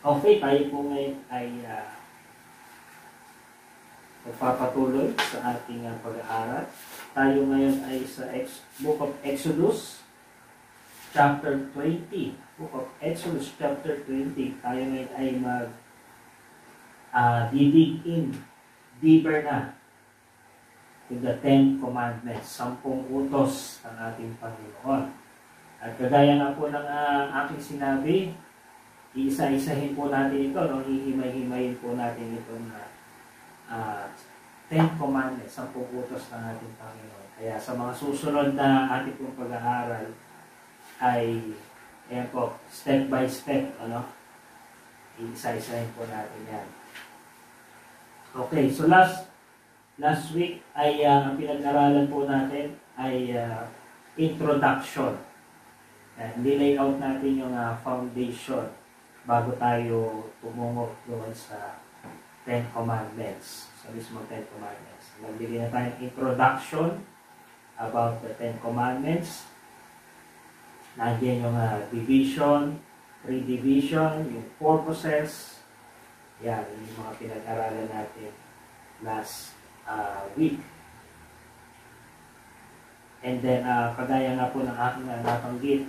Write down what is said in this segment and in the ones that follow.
Okay, tayo po ngayon ay magpapatuloy sa ating pag-aaral. Tayo ngayon ay sa Book of Exodus, chapter 20. Book of Exodus, chapter 20. Tayo ngayon ay dig in deeper na to the 10 commandments, 10 utos ng ating Panginoon. At kagaya nga po ng aking sinabi, iisa-isahin po natin ito, no? Hihimay-himayin po natin ito na 10 commandments, 10 utos ng ating Panginoon. Kaya sa mga susunod na ating pong pag-aaral ay, ayan po, step by step, ano? Iisa-isahin po natin yan. Okay, so last week ay ang pinag-aralan po natin ay introduction. Nilay out natin yung foundation bago tayo tumungo doon sa 10 Commandments. Sa mismo 10 Commandments. Nagbigay na tayong introduction about the 10 Commandments. Nandiyan yung division, pre-division, yung purposes. Yan, yung mga pinag-aralan natin last week. And then, kagaya nga po ng aking natanggit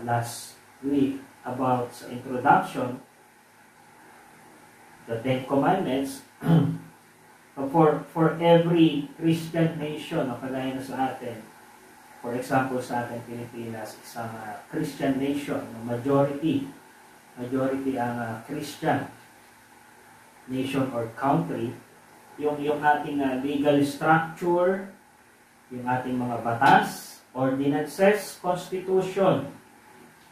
last week about sa introduction, the 10 Commandments, for every Christian nation, kagaya na sa atin, for example sa ating Pilipinas, isang Christian nation, majority ang Christian nation or country, yung ating legal structure, yung ating mga batas, ordinances, constitution,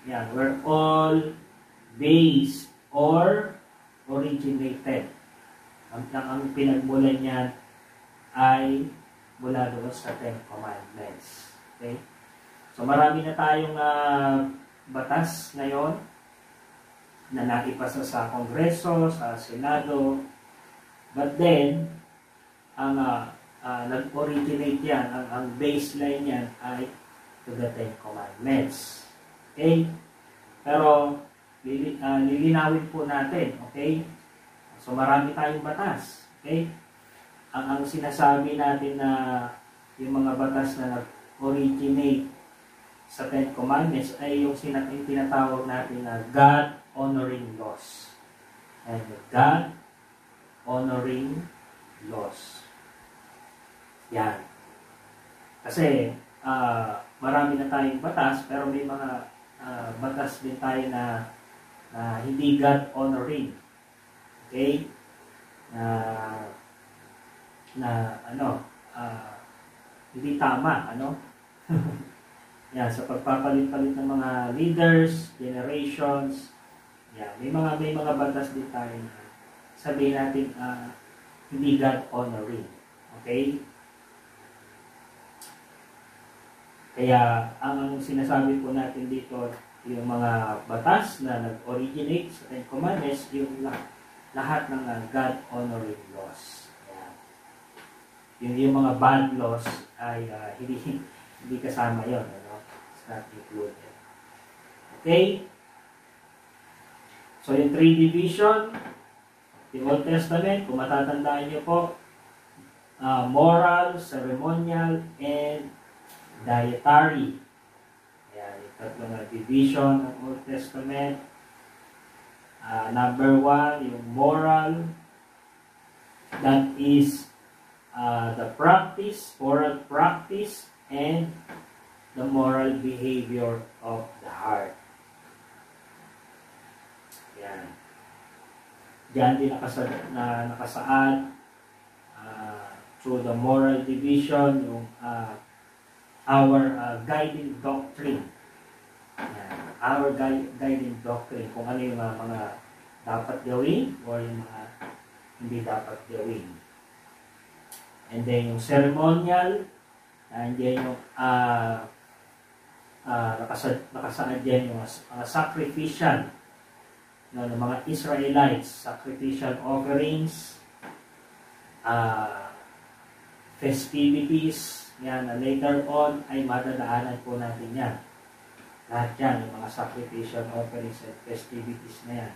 yan, we're all based or originated. Ang pinagmulan niyan ay mula doon sa 10 Commandments. Okay? So marami na tayong batas ngayon na naipasa sa Kongreso, sa Senado. But then, ang nag-originate yan, ang baseline yan ay to the 10 Commandments. Okay? Pero, lilinawin po natin. Okay? So, marami tayong batas. Okay? Ang sinasabi natin na yung mga batas na nag-originate sa 10 Commandments ay yung tinatawag natin na God-honoring laws. And God-honoring laws. Yan. Kasi, marami na tayong batas, pero may mga batas din tayo na hindi God-honoring. Okay? Hindi tama, yan, sa pagpapalit-palit ng mga leaders, generations, yan, may mga batas din tayo na sabihin natin hindi God-honoring. Okay? Kaya, ang sinasabi po natin dito, yung mga batas na nag-originate sa 10 Commandments, yung lahat ng God-honoring laws. Yung mga bad laws ay hindi kasama yun. It's not included. Okay? So, yung 3 division, yung Old Testament, kung matatandaan nyo po, moral, ceremonial, and dietary. Ayan, yung tatlong division ng Old Testament. Number 1, yung moral. That is the practice, moral practice, and the moral behavior of the heart. Ayan. Diyan din nakasaad through the moral division, yung our guiding doctrine. Our guiding doctrine, kung ano yung mga dapat gawin or yung mga hindi dapat gawin. And then yung ceremonial, and then yung nakasaad dyan yung sacrificial ng mga Israelites, sacrificial offerings, festivities, yan, na later on ay madadaanan po natin yan. Lahat yan, yung mga sacrificial offerings and festivities na yan.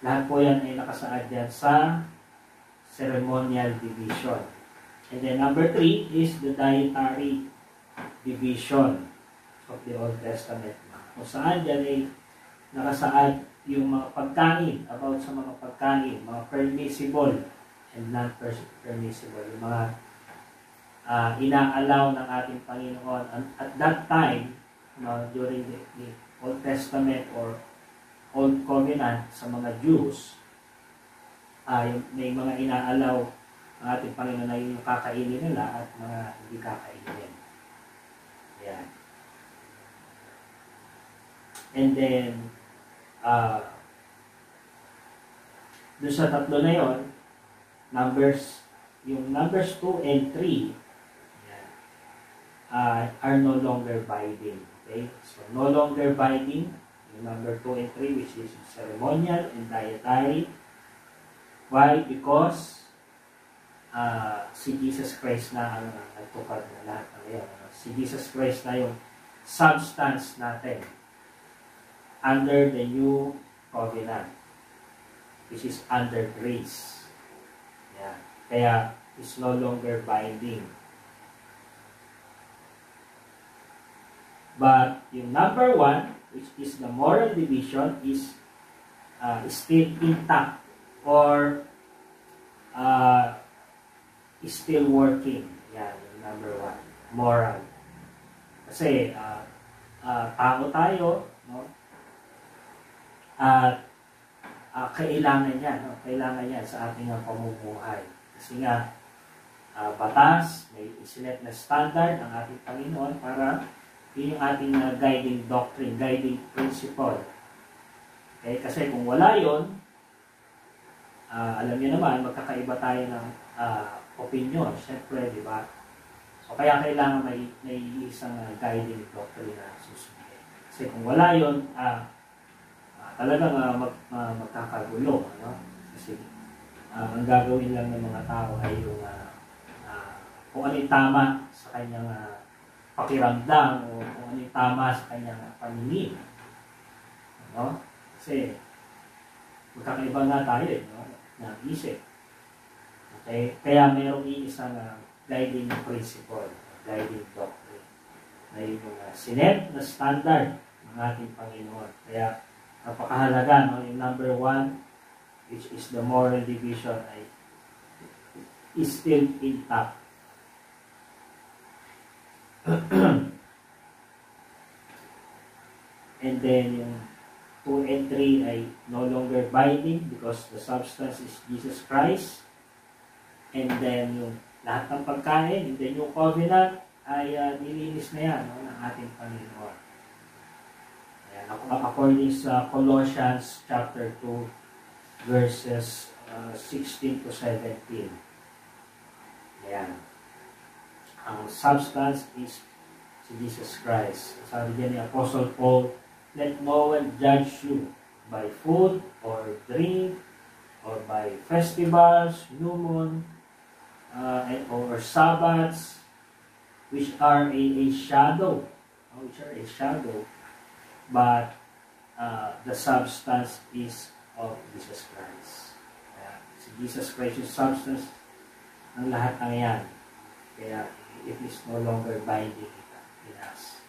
Lahat po yan ay nakasaad yan sa ceremonial division. And then number 3 is the dietary division of the Old Testament. Kung saan dyan ay nakasaad yung mga pagkain, about sa mga pagkain, mga permissible and non-permissible. Yung mga inaalaw ng ating Panginoon. And at that time, during the Old Testament or Old Covenant sa mga Jews, may mga inaalaw ang ating Panginoon na yung kakainin nila at mga hindi kakainin. Yan. And then, doon sa tatlo na yon, yung numbers 2 and 3, yan, are no longer binding. Okay? So, no longer binding, yung number 2 and 3, which is ceremonial and dietary. Why? Because si Jesus Christ na ang nagtupad na lahat ng yan. Si Jesus Christ na yung substance natin under the new covenant, which is under grace. Yan. Kaya, it's no longer binding. But yung number 1, which is the moral division, is still intact or is still working. Yan, yung number 1, moral. Kasi tao tayo, no? At kailangan yan, no? Kailangan yan sa ating pamumuhay. Kasi nga, batas, may isinet na standard ang ating Panginoon para yun yung ating guiding doctrine, guiding principle. Okay? Kasi kung wala yun, alam niyo naman, magkakaiba tayo ng opinion. Siyempre, di ba? So, kaya kailangan may isang guiding doctrine na susundin. Kasi kung wala yun, talagang magkakagulo. Ano? Kasi ang gagawin lang ng mga tao ay yung kung ano yung tama sa kanyang pakiramdam o kung ano yung tama sa kanyang paningin. Ano? Kasi magkakaiba nga tayo na isip. Okay? Kaya mayroong isang guiding principle, guiding doctrine na yung sinet na standard ng ating Panginoon. Kaya napakahalaga, no? Yung number 1, which is the moral division, is still intact. And then yung 2 and 3 ay no longer binding because the substance is Jesus Christ. And then yung lahat ng pagkain in the new covenant ay nilinis na yan, no, ng ating Panginoon. Ayan, according sa Colossians chapter 2 verses 16 to 17. Ayan. Ang substance is si Jesus Christ. Sabi niya ni Apostle Paul, let no one judge you by food or drink or by festivals, new moon, or Sabbaths, which are a shadow, but the substance is of Jesus Christ. Si Jesus Christ yung substance ng lahat ng yan. Kaya it is no longer binding in us.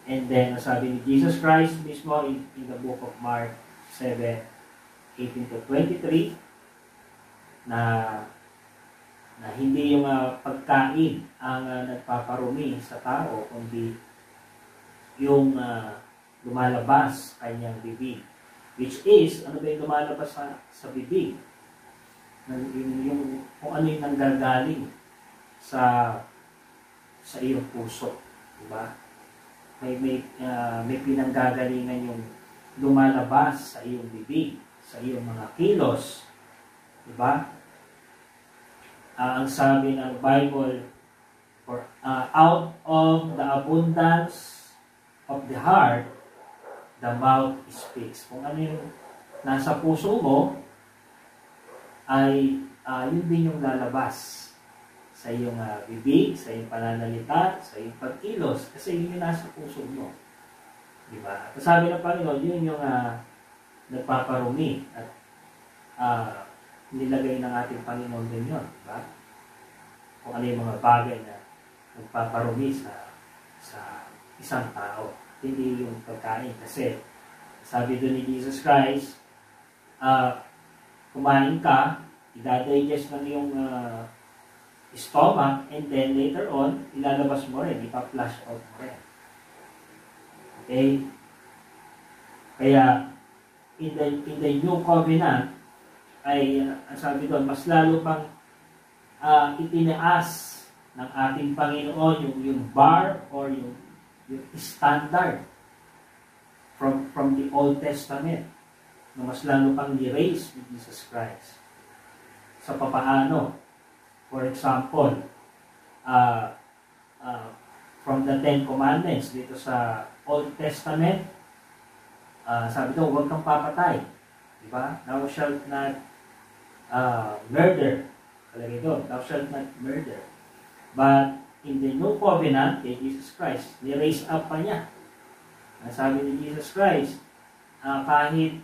And then, sabi ni Jesus Christ mismo in the book of Mark 7:18 to 23, na hindi yung pagkain ang nagpaparumi sa tao, kundi yung lumalabas kanyang bibig. Which is, ano ba yung lumalabas sa bibig? Yung kung ano yung nanggagaling sa iyong puso. Diba? May pinanggagalingan yung lumalabas sa iyong bibig, sa iyong mga kilos. Diba? Ang sabi ng Bible, out of the abundance of the heart, the mouth speaks. Kung ano yung nasa puso mo, ay yun din yung lalabas sa iyong bibig, sa iyong pananalita, sa iyong pagkilos, kasi yun yung nasa puso mo. Diba? At sabi ng Panginoon, yun yung nagpaparumi at nilagay ng ating Panginoon din yun, diba? Kung ano yung mga bagay na nagpaparumi sa isang tao. Hindi yung pagkain. Kasi sabi doon ni Jesus Christ, kumain ka, i-digest ng iyong stomach, and then later on, ilalabas mo rin, ipa-flush out mo rin. Okay? Kaya, in the New Covenant, ay, sabi doon, mas lalo pang itinaas ng ating Panginoon yung bar or yung standard from the Old Testament na mas lalo pang ni-raise ni Jesus Christ. Sa papaano, for example, from the Ten Commandments dito sa Old Testament, sabi doon, huwag kang papatay. Diba? Thou shalt not murder. Kalagay doon, thou shalt not murder. But in the New Covenant, kay Jesus Christ, ni-raise up pa niya. Sabi ni Jesus Christ, kahit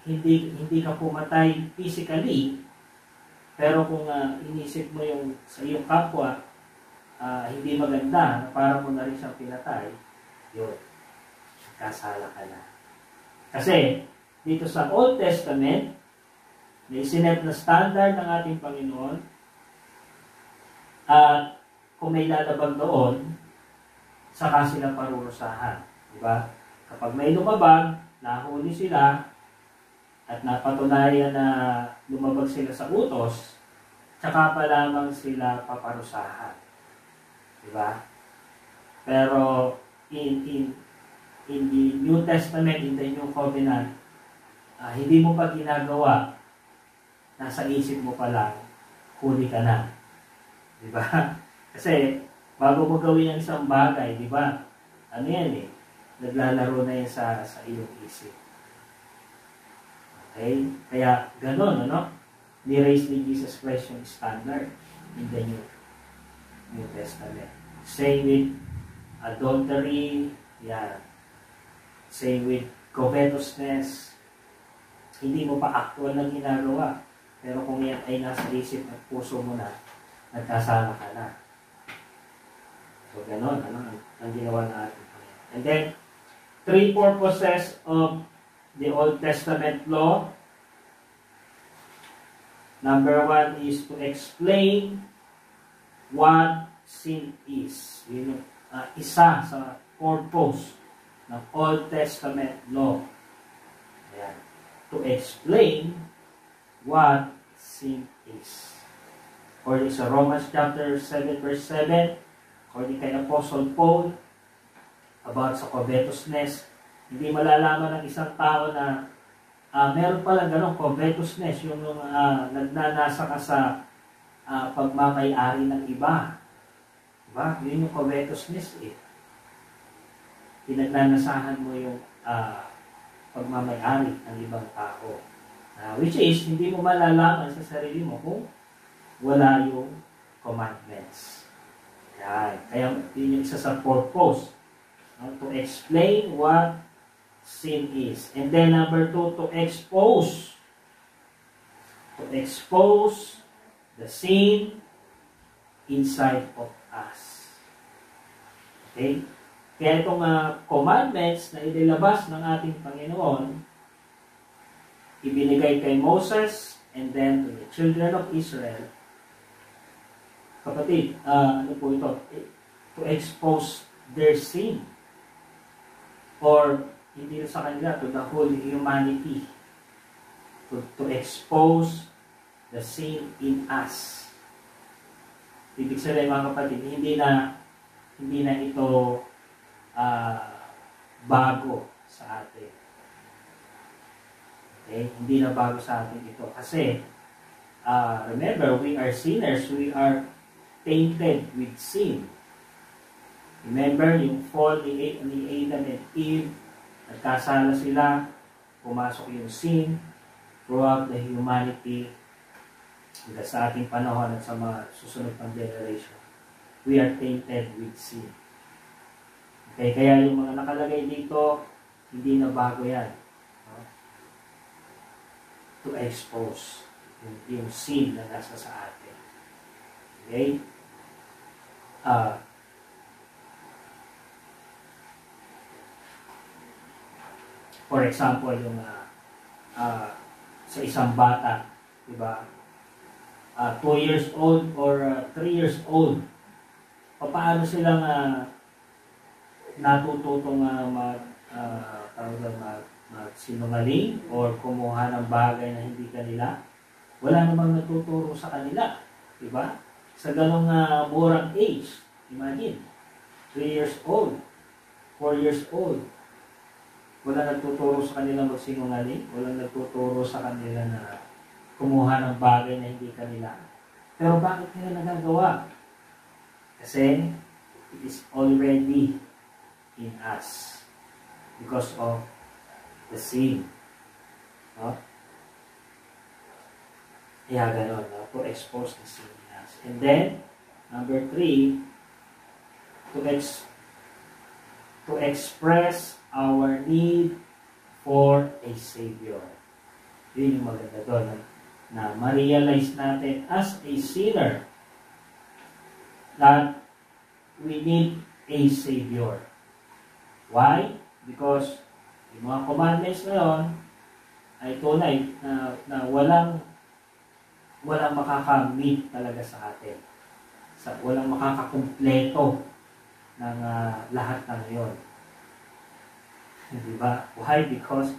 hindi ka pumatay physically, pero kung inisip mo yung sa iyong kapwa, hindi maganda, na parang mo na rin siyang pinatay, yun, kasala ka na. Kasi, dito sa Old Testament, may sinet na standard ng ating Panginoon, at kung may lalabag doon, saka sila parurusahan. Diba? Kapag may lumabag, nahuli sila, at napatunayan na lumabag sila sa utos, tsaka pa lamang sila paparusahan. Diba? Pero in the New Testament, in the New Covenant, hindi mo pa ginagawa, nasa isip mo pa lang, huli ka na. Diba? Kasi, bago mo gawin ang isang bagay, diba? Ano yan eh? Naglalaro na yan sa iyong isip. Okay? Kaya, ganun, ano? Ni-raise ni Jesus Christ yung standard in the New Testament. Same with adultery, yan. Same with covetousness. Hindi mo pa actual na ginagawa. Pero kung yan ay nasa isip at puso mo na, nagkasala ka na. So, ganun, ano? Ang ginawa natin. And then, 3 purposes of the Old Testament law. Number 1 is to explain what sin is. Yun, isa sa purpose ng Old Testament law. Ayan. To explain what sin is. According sa Romans chapter 7 verse 7, according kay Apostle Paul, about sa covetousness, hindi malalaman ng isang tao na meron palang ganong covetousness, yung nagnanasa ka sa pagmamay-ari ng iba. Diba? Yun yung covetousness eh. Pinagnanasahan mo yung pagmamay-ari ng ibang tao. Which is, hindi mo malalaman sa sarili mo kung wala yung commandments. Yan. Kaya yun yung isa sa purpose. To explain what sin is. And then number 2, to expose the sin inside of us. Okay? Kaya itong commandments na inilabas ng ating Panginoon, ibinigay kay Moses and then to the children of Israel. Kapatid, ano po ito? To expose their sin. Or, hindi sa kanila, to the whole humanity. To expose the sin in us. Ibig sabihin mga kapatid, hindi na ito bago sa atin. Okay? Hindi na bago sa atin ito. Kasi, remember, we are sinners. We are tainted with sin. Remember, yung fall ni Adam and Eve, nagkasala sila, pumasok yung sin throughout the humanity hanggang sa ating panahon at sa mga susunod pang generation. We are tainted with sin. Okay, kaya yung mga nakalagay dito, hindi na bago yan. No? to expose yung sin na nasa sa atin. Okay? For example, yung sa isang bata, di ba? 2 years old or 3 years old, paano silang natututong magsinungaling or kumuha ng bagay na hindi kanila? Wala namang natuturo sa kanila, di ba? Sa ganong murang age, imagine, 3 years old, 4 years old, wala nagtuturo sa kanila magsinungaling, wala nagtuturo sa kanila na kumuha ng bagay na hindi kanila. Pero bakit nila nagagawa? Kasi it is already in us because of the sin. No? Kaya gano'n, no? To expose the sin in us. And then, number 3, to express our need for a Savior. Yun yung maganda doon, na ma-realize natin as a sinner that we need a Savior. Why? Because yung mga commandments na yun ay tunay na walang makaka-meet talaga sa atin. Walang makakakumpleto ng lahat ng yun. Diba? Why? Because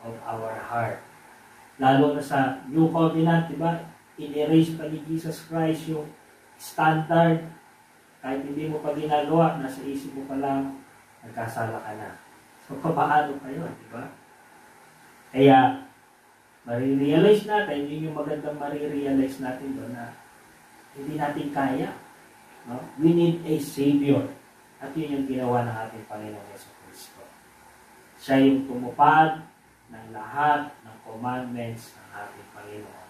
of our heart. Lalo na sa New Covenant, diba? In-erase pa ni Jesus Christ yung standard. Kahit hindi mo pa ginagawa, nasa isip mo pa lang, nagkasala ka na. So, paano pa yun, diba? Kaya, marirealize natin, yun yung magandang marirealize natin doon na hindi natin kaya. No? We need a Savior. At yun yung ginawa ng ating Panginoong Yesu Cristo. Siya yung tumupad ng lahat ng commandments ng ating Panginoon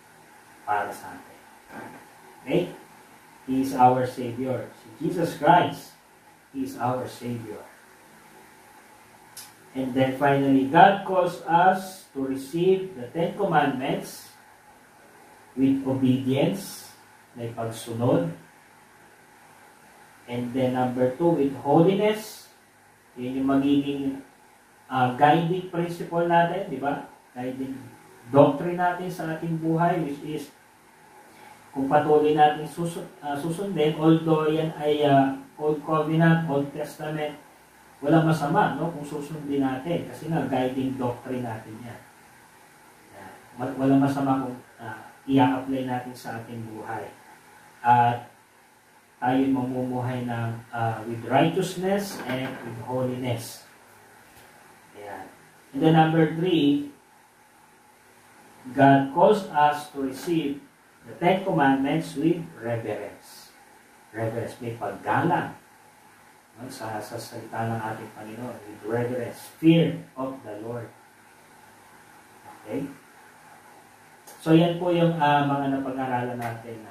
para sa atin. Okay? He is our Savior. Si Jesus Christ is our Savior. And then finally, God calls us to receive the 10 Commandments with obedience, may pagsunod. And then number 2, with holiness. Yun yung magiging guiding principle natin, di ba? Guiding doctrine natin sa ating buhay, which is kung patuloy natin susundin, although yan ay Old Covenant, Old Testament, walang masama, no? Kung susundin natin, kasi nga guiding doctrine natin yan. Walang masama kung i-apply natin sa ating buhay. At tayo mamumuhay ng with righteousness and with holiness. Ayan. And then number 3, God calls us to receive the 10 Commandments with reverence. Reverence, may paggalang, no? sa salita ng ating Panginoon, with reverence, fear of the Lord. Okay? So yan po yung mga napag-aralan natin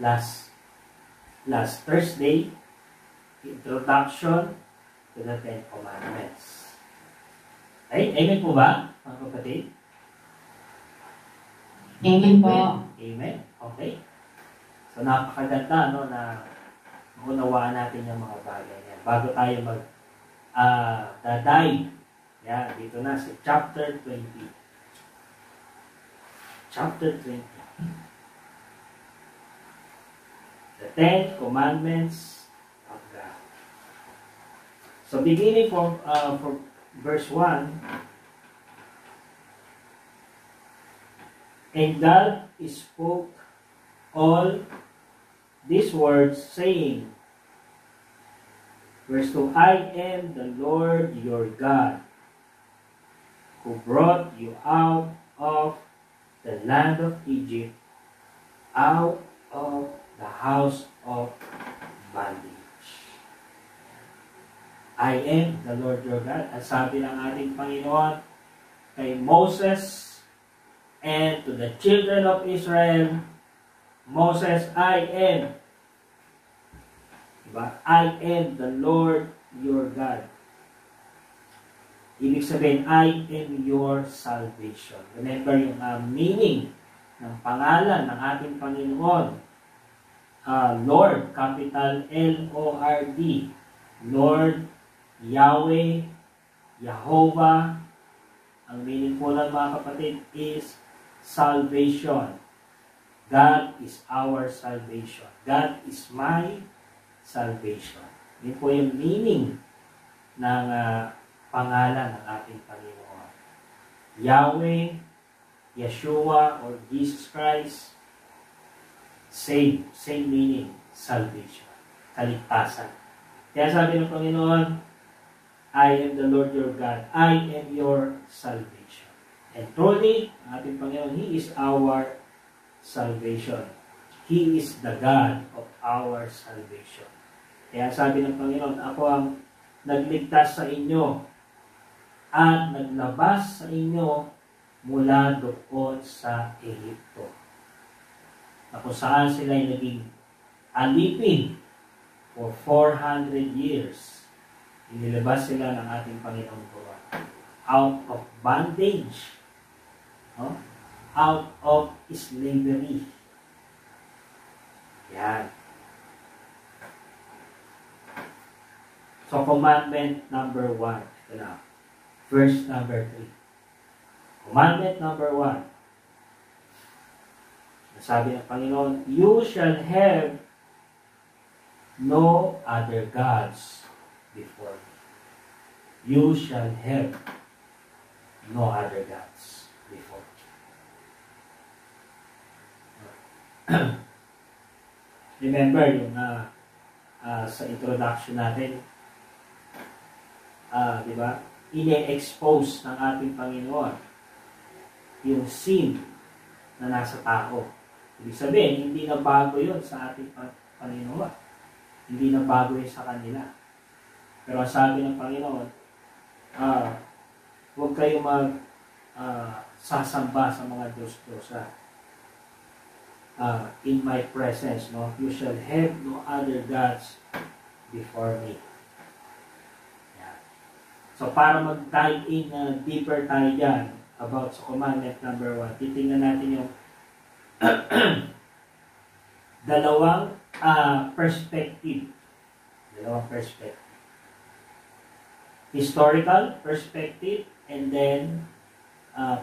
last Thursday, introduction to the 10 Commandments. Okay? Amen po ba, mga kapatid? Amen po. Amen. Okay. So napakaganda, no, na maunawaan natin yung mga bagay niya. Bago tayo dive, dito na sa chapter 20. Chapter 20. The 10 Commandments of God. So beginning from verse 1, and God spoke all these words, saying, verse 2, I am the Lord your God, who brought you out of the land of Egypt, out of the house of bondage. I am the Lord your God. At sabi ng ating Panginoon kay Moses, and to the children of Israel, Moses, I am. Diba? I am the Lord your God. Ibig sabihin, I am your salvation. Remember yung meaning ng pangalan ng ating Panginoon. Lord, capital L-O-R-D. Lord, Yahweh, Jehovah. Ang meaning po ng mga kapatid is salvation. God is our salvation. God is my salvation. Yun po yung meaning ng pangalan ng ating Panginoon. Yahweh, Yeshua, or Jesus Christ, same meaning, salvation, kaligtasan. Kaya sabi ng Panginoon, I am the Lord your God. I am your salvation. And truly, ating Panginoon, He is our salvation. He is the God of our salvation. Kaya sabi ng Panginoon, ako ang nagligtas sa inyo at naglabas sa inyo mula doon sa Ehipto. Na kung saan sila ay naging alipin for 400 years. Inilabas sila ng ating Panginoong doon. Out of bondage. No? Out of slavery. Yan. So, commandment number 1. Ito na. Verse number 3. Commandment number 1. Sabi ng Panginoon, you shall have no other gods before me. You shall have no other gods before me. Remember yung sa introduction natin, di ba? Ine-expose ng ating Panginoon yung sin na nasa tao. Ibig sabihin, hindi na bago yun sa ating Panginoon. Hindi na bago yun sa kanila. Pero sabi ng Panginoon, huwag kayong sasamba sa mga Diyos-Diyosa. In my presence, no? You shall have no other gods before me. So, para mag-dive in deeper tayo dyan about sa commandment number 1, titingnan natin yung dalawang perspective. Dalawang perspective. Historical perspective and then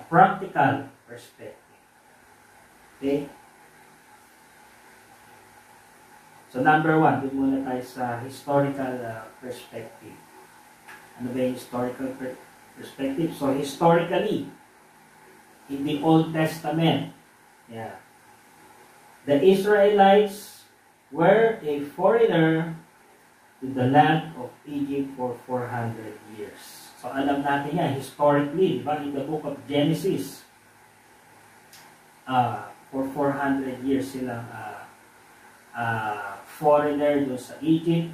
practical perspective. Okay? So, number 1, doon muna tayo sa historical perspective. Ano ba yung historical perspective? So, historically, in the Old Testament, the Israelites were a foreigner to the land of Egypt for 400 years. So, alam natin yan, historically, diba? In the book of Genesis, for 400 years silang foreigner doon sa Egypt,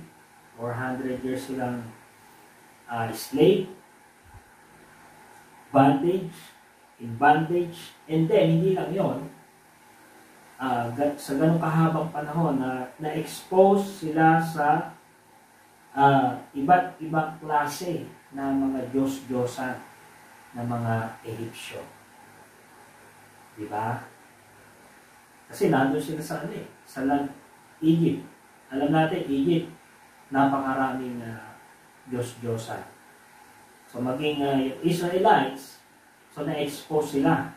400 years silang slave, in bondage, and then, hindi lang yun, sa ganong kahabang panahon na-expose sila sa iba't ibang klase na mga Diyos-Diyosan na mga Ehipsyo. Diba? Kasi nandun sila sa land Egypt. Alam natin, Egypt, napakaraming Diyos-Diyosan. So, maging yung Israelites, so na-expose sila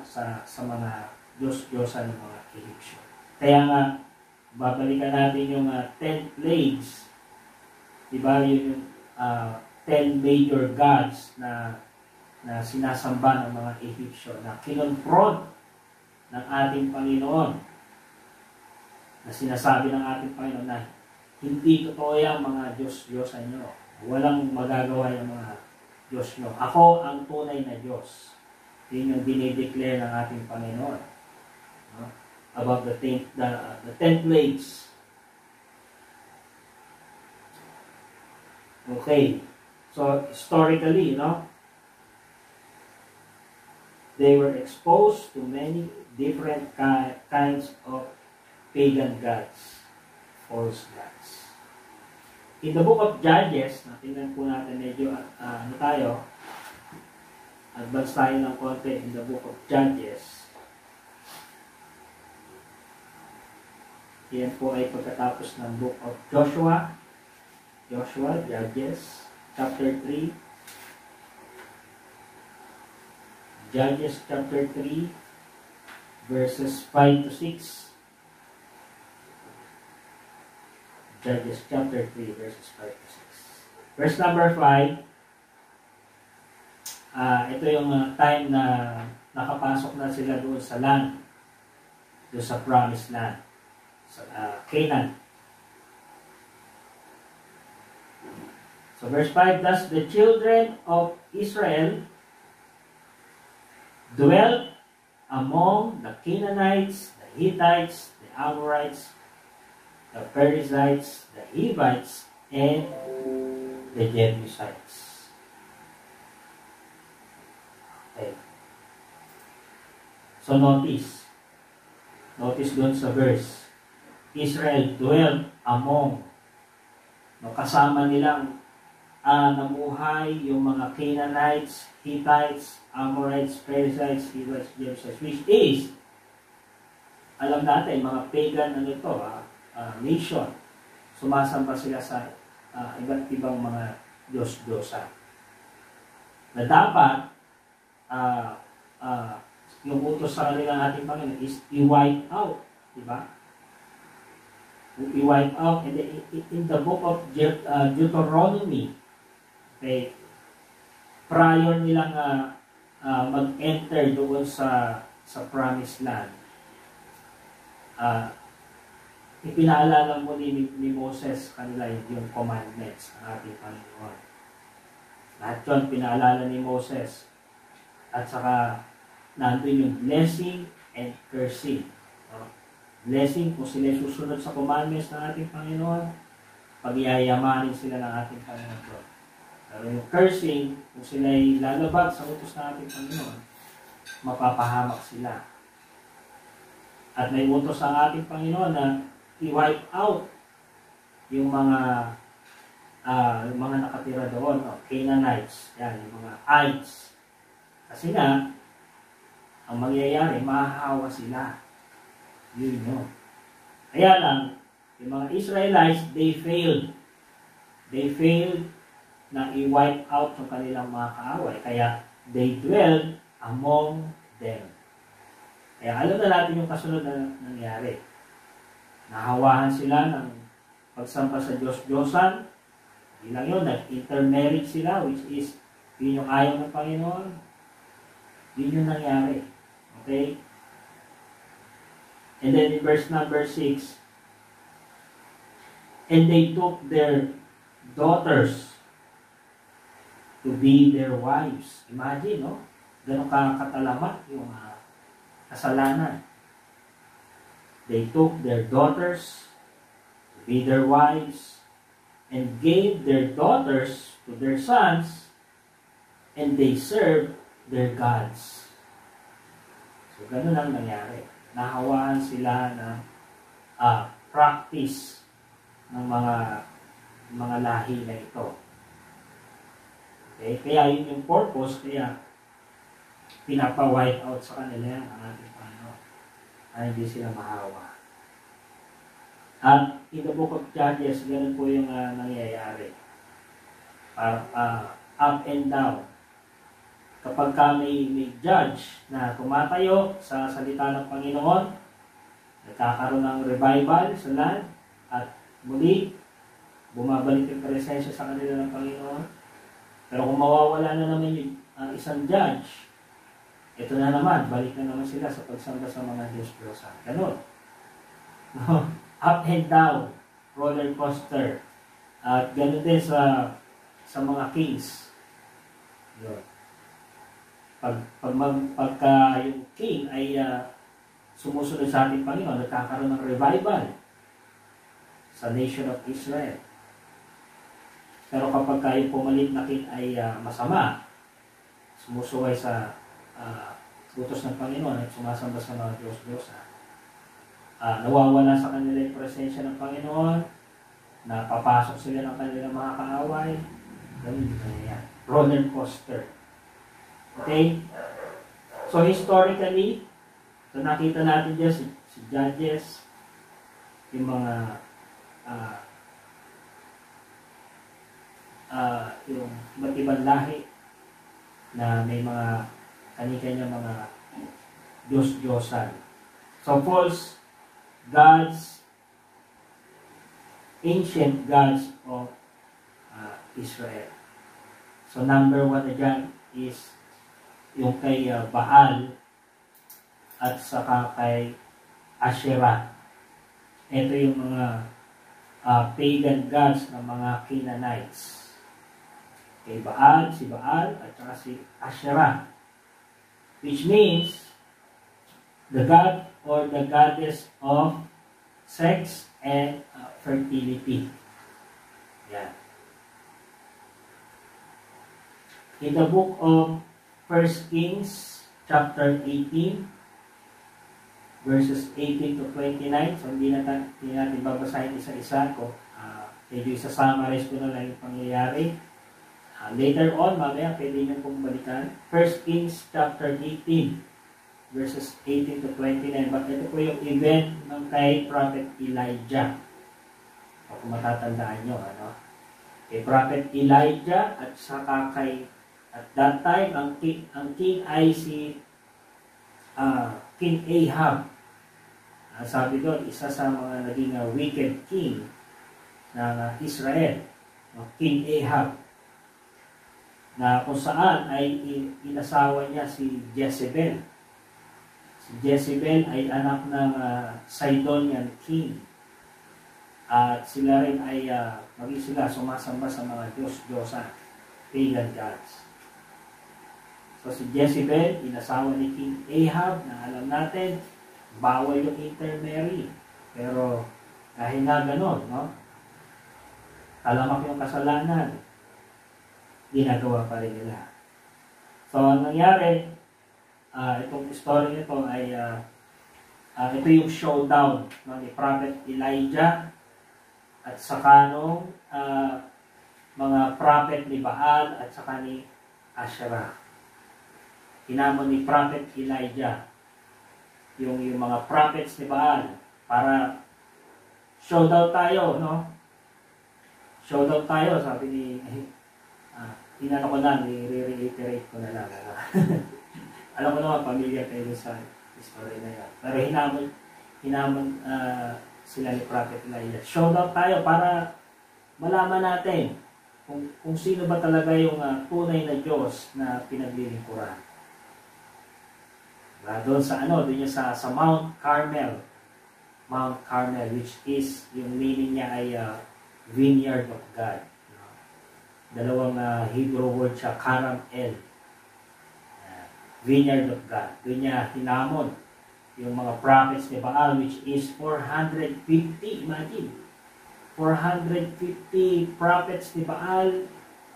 sa mga Diyos-Diyosan ng mga Ehipsyo. Kaya nga, babalikan natin yung 10 plagues. Diba, yun yung 10 major gods na sinasamba ng mga Ehipsyo, na kinonfront ng ating Panginoon, na sinasabi ng ating Panginoon na hindi totoo yung mga Diyos-Diyosan nyo. Walang magagawa yung mga Diyos nyo. Ako ang tunay na Diyos. Yun yung dinideclare ng ating Panginoon. No? About the 10 plagues. Okay. So, historically, they were exposed to many different kinds of pagan gods, false gods. In the book of Judges, tingnan po natin medyo ano tayo, advance tayo ng konti in the book of Judges. Yan po ay pagkatapos ng book of Joshua, Judges, chapter 3. Judges chapter 3, verses 5 to 6. Judges chapter 3, verses 5 to 6. Verse number 5, ito yung time na nakapasok na sila doon sa land, doon sa promised land, sa Canaan. So verse 5, thus the children of Israel dwelt among the Canaanites, the Hittites, the Amorites, the Perizzites, the Hivites, and the Jebusites. Okay. So notice doon sa verse, Israel dwelt among, kasama nilang namuhay yung mga Canaanites, Hittites, Amorites, Perizzites, Hivites, Jebusites, which is, alam natin, mga pagan nation. Sumasamba sila sa iba't ibang mga Diyos-Diyosa. Na dapat, yung utos sa kanilang ating Panginoon is i-wipe out. Diba? I-wipe out. And in the book of Deuteronomy, okay, prior nilang mag-enter doon sa promised land, ipinaalala mo ni Moses kanila yung commandments ng ating Panginoon. Lahat yun, pinaalala ni Moses. At saka, nandun yung blessing and cursing. Blessing, kung sila susunod sa commandments ng ating Panginoon, pag-iayamanin sila ng ating Panginoon. Pero yung cursing, kung sila ay lalabag sa utos ng ating Panginoon, mapapahamak sila. At may utos ang ating Panginoon na i-wipe out yung mga nakatira doon, Canaanites, yan, yung mga Ites. Kasi nga, ang mangyayari, mahahawa sila. Yun yun. Kaya lang, yung mga Israelites, they failed. They failed na i-wipe out yung kanilang mga kaaway. Kaya, they dwelled among them. Kaya alam na natin yung kasunod na nangyari. Nahawahan sila ng pagsampa sa Diyos-Diyosan. Hindi lang yun, nag-intermarriage sila, which is, yun yung ayaw ng Panginoon. Yun yung nangyari. Okay? And then in verse number 6, and they took their daughters to be their wives. Imagine, no? Ganun katalamat yung kasalanan. They took their daughters to be their wives and gave their daughters to their sons, and they served their gods. So, ganun ang nangyari. Nahawaan sila ng practice ng mga lahi na ito. Okay? Kaya yun yung purpose, kaya pinapa-wipe out sa kanila yan ang ating Panginoon. Ay hindi sila mahawa. At in the book of Judges, ganun po yung nangyayari. Up and down. Kapag may judge na tumatayo sa salita ng Panginoon, nagkakaroon ng revival sa land, at muli, bumabalik yung presensya sa kanila ng Panginoon. Pero kung mawawala na naman yung isang judge, ito na naman, balik na naman sila sa pagsamba sa mga Diyos-Diyosan. Ganun. No? Up and down, roller coaster. At ganun din sa mga kings. Yun. Pagka yung king ay sumusunod sa ating Panginoon, nagkakaroon ng revival sa nation of Israel. Pero kapag yung pumalit na king ay masama, sumusuway sa utos ng Panginoon at sumasamba sa mga Diyos-Diyosa, nawawala sa kanila yung presensya ng Panginoon, na papasok sila ng kanilang mga kaaway. Ganun din yan. Roller coaster. Okay? So historically, so nakita natin dyan si Judges, yung mga yung iba't ibang lahi na may mga kanya-kanya mga Diyos-Diyosan. So false gods, ancient gods of Israel. So number 1 na dyan is yung kay Baal at saka kay Asherah. Ito yung mga pagan gods ng mga Canaanites. Kay Baal, si Baal at saka si Asherah. Which means the god or the goddess of sex and fertility. Yan. In the book of 1 Kings chapter 18 verses 18 to 29, so hindi natin babasahin isa-isa ko. Medyo isa-summarize ko na lang yung pangyayari. Later on, mamaya pwede nyo pong balikan. 1 Kings chapter 18 verses 18 to 29. But ito po yung event ng kay Prophet Elijah. Kung matatandaan nyo, ano? Kay Prophet Elijah at saka kay at that time, ang king ay si King Ahab. Sabi doon, isa sa mga naging wicked king ng Israel, King Ahab, na kung saan ay inasawa niya si Jezebel. Si Jezebel ay anak ng Sidonian king. At sila rin ay maging sila sumasamba sa mga Diyos-Diyosan, pagan gods. So si Jezebel, inasawa ni King Ahab, na alam natin, bawal yung intermarry. Pero dahil nga ganon, no? Talamak yung kasalanan, ginagawa pa rin nila. So ang nangyari, itong story nito ay ito yung showdown ni Prophet Elijah at saka nung mga prophet ni Baal at saka ni Asherah. Hinamon ni Prophet Elijah yung mga prophets ni Baal para showdown tayo, no? Showdown tayo, sabi ni inano ko lang, i-reiterate ko na lang. Alam ko naman, pamilya kayo sa story na yan. Pero hinamon sila ni Prophet Elijah. Showdown tayo para malaman natin kung sino ba talaga yung tunay na Diyos na pinaglilingkuran. Doon sa doon niya sa Mount Carmel. Mount Carmel, which is, yung meaning niya ay vineyard of God. Dalawang Hebrew word siya, Karam El. Vineyard of God. Doon niya hinamon yung mga prophets ni Baal, which is 450. Imagine, 450 prophets ni Baal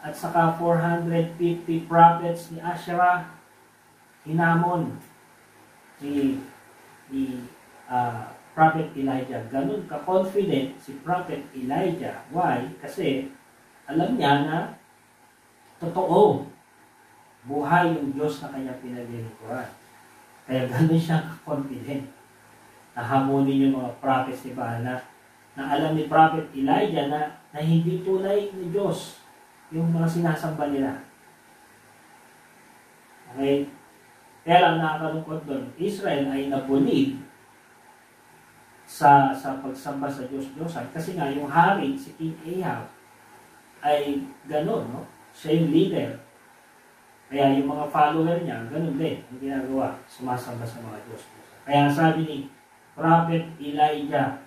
at saka 450 prophets ni Asherah. Hinamon ni Prophet Elijah. Ganun ka-confident si Prophet Elijah. Why? Kasi alam niya na totoo, buhay yung Diyos na kanyang pinaglilingkuran. Kaya ganun siya ka-confident na hamunin yung mga prophets ni Baal na alam ni Prophet Elijah na hindi tunay ni Diyos yung mga sinasamba nila. Okay? Kaya lang nakakalungkot doon, Israel ay nabulig sa pagsamba sa Diyos-Diyosan. Kasi nga, yung hari, si King Ahab, ay gano'n, no? Siya yung leader. Kaya yung mga follower niya, gano'n din, ang ginagawa, sumasamba sa mga Diyos-Diyosan. Kaya sabi ni Prophet Elijah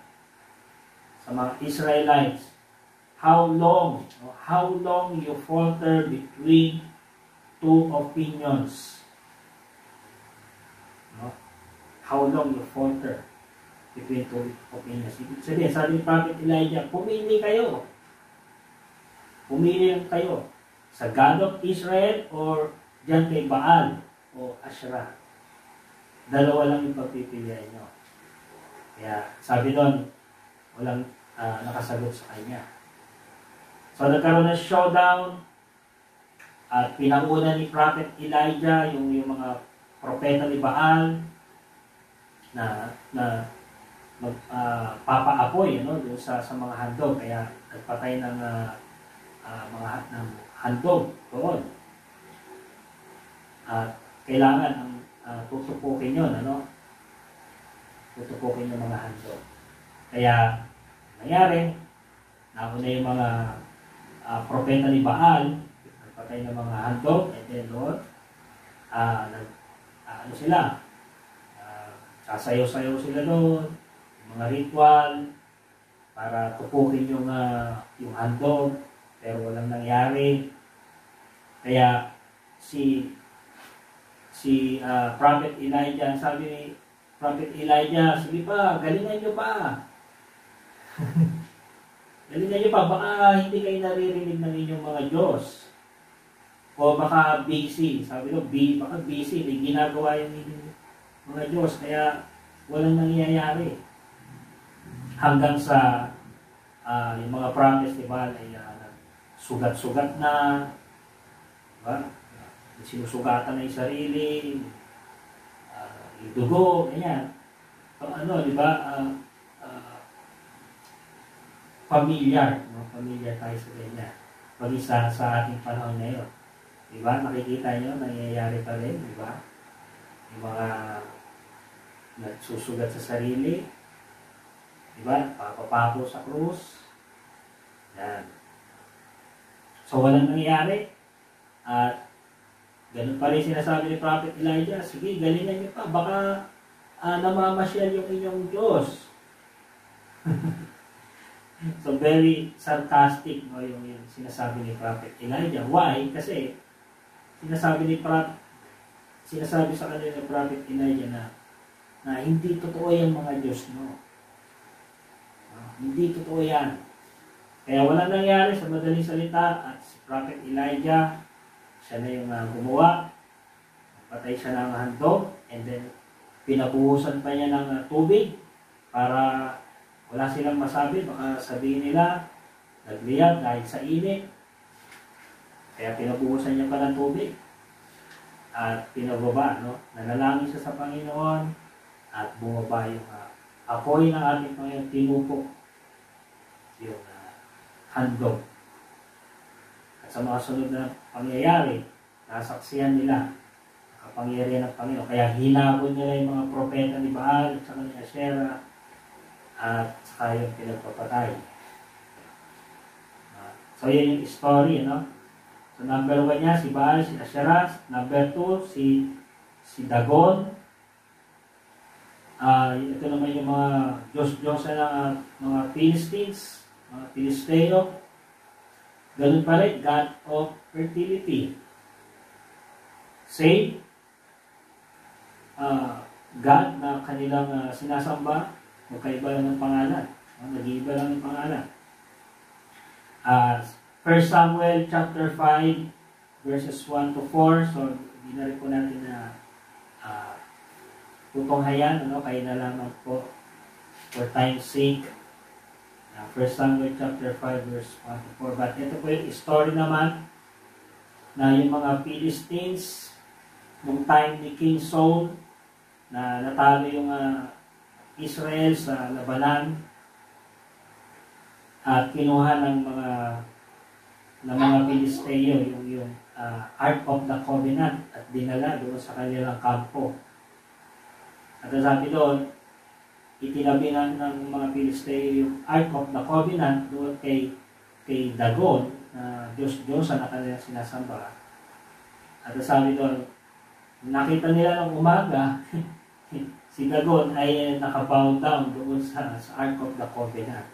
sa mga Israelites, how long you falter between two opinions? How long you falter between two opinions? Sabi ni Prophet Elijah, pumili kayo. Pumili lang kayo sa God of Israel or dyan kay Baal o Asherah. Dalawa lang yung pagpipilian nyo. Kaya sabi doon, nakasagot sa kanya. So nagkaroon ng showdown at pinanguna ni Prophet Elijah yung mga propeta ni Baal na magpapaapoy doon sa mga handog, kaya nagpatay ng mga handog doon. At kailangan tutupukin yun, tutupukin yung mga handog. Kaya nangyari, nauna yung mga propeta ni Baal, nagpatay ng mga handog, and then doon sila, sasayaw-sayaw sila doon, mga ritual para tupukin yung handog, pero walang nangyari. Kaya si Prophet Elijah, sabi ni Prophet Elijah, sige pa, galingan nyo pa. Galingan nyo pa, baka hindi kayo naririnig ng inyong mga Diyos. O baka busy, sabi ko, baka busy, may ginagawa yung inyong mga Diyos, kaya walang nangyayari. Hanggang sa yung mga prophets, diba, ay sugat-sugat na, diba? Sinusugatan na yung sarili, yung dugo, ganyan. So, diba, familiar tayo sa ganyan. Pag isa sa ating panahon na yun. Diba, nakikita nyo, nangyayari pa rin, diba? Yung mga nagsusugat sa sarili, diba, papapapo sa krus, yan. So, walang nangyayari, at ganun pa rin sinasabi ni Prophet Elijah, sige, galingan niyo pa, baka namamasyal yung inyong Diyos. So, very sarcastic, yung sinasabi ni Prophet Elijah. Why? Kasi, sinasabi sa kanila ni Prophet Elijah na hindi totoo yung mga Diyos, no? Hindi totoo yan. Kaya walang nangyari, sa madaling salita, at si Prophet Elijah, siya na yung gumawa, patay siya ng handog, and then pinabuhusan pa niya ng tubig para wala silang masabi, baka sabihin nila nagliyab dahil sa init. Kaya pinabuhusan niya pa ng tubig at pinababa, nanalangin siya sa Panginoon at bumaba yung apoy ng ating Panginoon, tinupok yung handog. Sa mga sunod na pangyayari, nasaksihan nila kapangyarihan ng Panginoon. Kaya hinabon nila yung mga propeta ni Baal at saka ni Asherah at saka yung pinagpapatay. So yan yung story, So number 1 niya, si Baal, si Asherah. Number 2, si Dagon. Ito naman yung mga Diyos-Diyos ng mga Philistines, mga Filisteo. Ganun pa rin, God of fertility. Same, God na kanilang sinasamba, magkaiba lang ng pangalan. Nag-iiba lang ng pangalan. 1 Samuel chapter 5, verses 1 to 4. So, hindi na rin po natin na tutunghayan, kayo na lamang po for time's sake. 1 Samuel chapter 5 verse 1 to 4. But ito po yung story naman na yung mga Philistines nung time ni King Saul na natalo yung Israel sa labanan at kinuha ng mga Filisteo yung Ark of the Covenant at dinala doon sa kanilang kampo. At sabi doon, itinabi ng mga Filisteo yung Ark of the Covenant doon kay Dagon, na Diyos-Diyosan na kanilang sinasamba. At sabi doon, nakita nila ng umaga, si Dagon ay nakabow down doon sa Ark of the Covenant.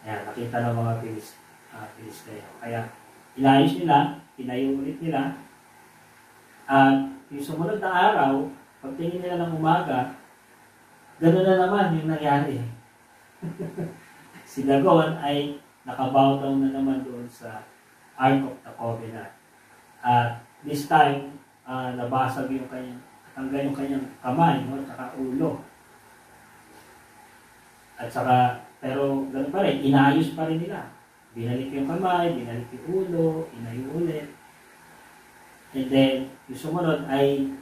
Ayan, nakita ng mga Filisteo. Kaya, ilayos nila, pinayo ulit nila, at yung sumunod na araw, pagtingin nila ng umaga, gano'n na naman yung nangyari. Si Dagon ay nakabow down na naman doon sa Ark of the Covenant. At this time, nabasag yung kanyang, natanggal yung kanyang kamay, at saka ulo. At saka Pero ganun pa rin, inayos pa rin nila. Binalik yung kamay, binalik yung ulo, inayo ulit. And then, yung sumunod ay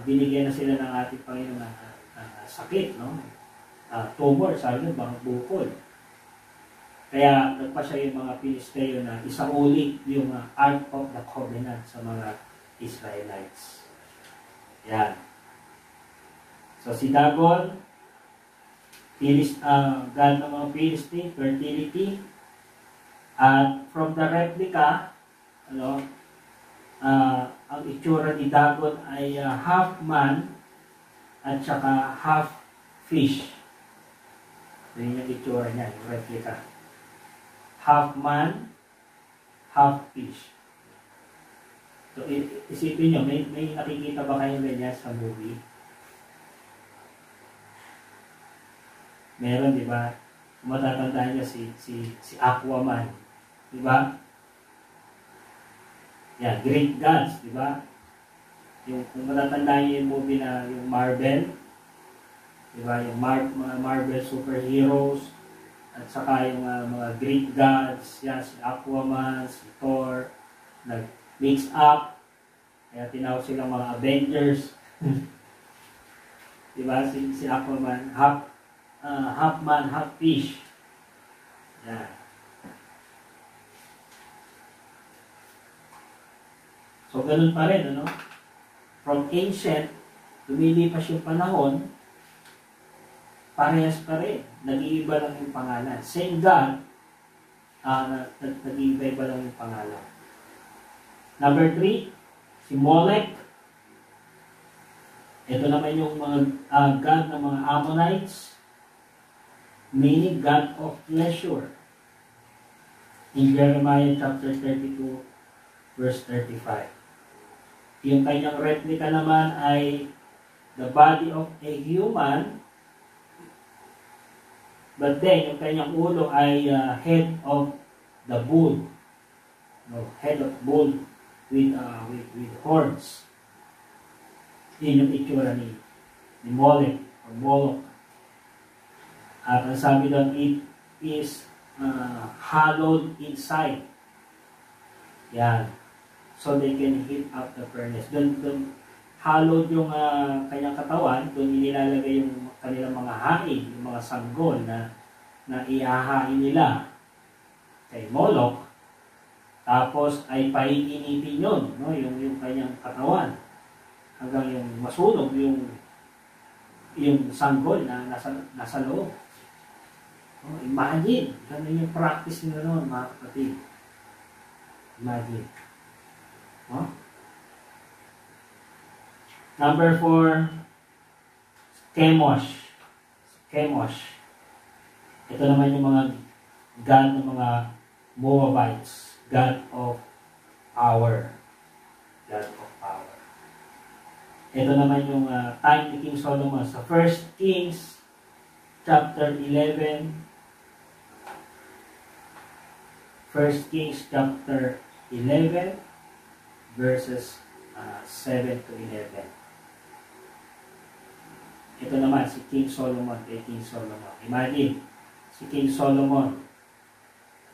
binigyan na sila ng ating Panginoon ng sakit, no? Tumor, sabi nyo, mga bukol. Kaya nagpa siya yung mga Pilisteo na isauli yung Ark of the Covenant sa mga Israelites. Yan. So si Dagon, God ng mga Philistine, fertility. At from the replica, ang itsura ni Dagon ay half man at saka half fish. So yun yung itsura niya, yung replica. Half man, half fish. So isipin nyo, may nakikita ba kayo ganyan sa movie? Meron, di ba? Matatandaan niya si Aquaman. Di ba? Yan, Greek gods, di ba? Kung matatandaan niyo yung movie na yung Marvel, di ba? Yung mga Marvel superheroes, at saka yung mga Greek gods, yan, si Aquaman, si Thor, nag-mix up, kaya tinawag silang mga Avengers. Di ba? Si Aquaman, half man, half fish. Yan. So, ganun pa rin, ano? From ancient, lumilipas yung panahon, parehas pa rin. Nag-iiba lang yung pangalan. Same God, nag-iiba lang yung pangalan. Number 3, si Molech. Ito naman yung mga God ng mga Ammonites, meaning God of pleasure. In Jeremiah chapter 32, verse 35. Yung kanyang replica naman ay the body of a human, but then yung kanyang ulo ay head of the bull. No, head of bull with horns. Yun yung itsura ni Molech or Moloch. At ang sabi doon, it is hollowed inside. Yan. So they can heat up the furnace. Doon hollowed yung kanyang katawan, doon inilalagay yung kanilang mga hain, yung mga sanggol na ihahain nila kay Moloch. Tapos ay paiinitin yun, no? yung kanyang katawan. Hanggang yung masunog yung sanggol na nasa loob. Oh, imagine, ganun yung practice nila noon, mga kapatid. Imagine. Oh? Number 4, Chemosh. Chemosh. Ito naman yung mga God ng mga Moabites. God of power. God of power. Ito naman yung time ni King Solomon sa 1 Kings chapter 11. 1 Kings chapter 11 verses 7 to 11. Ito naman si King Solomon, kay King Solomon. Imagine, si King Solomon,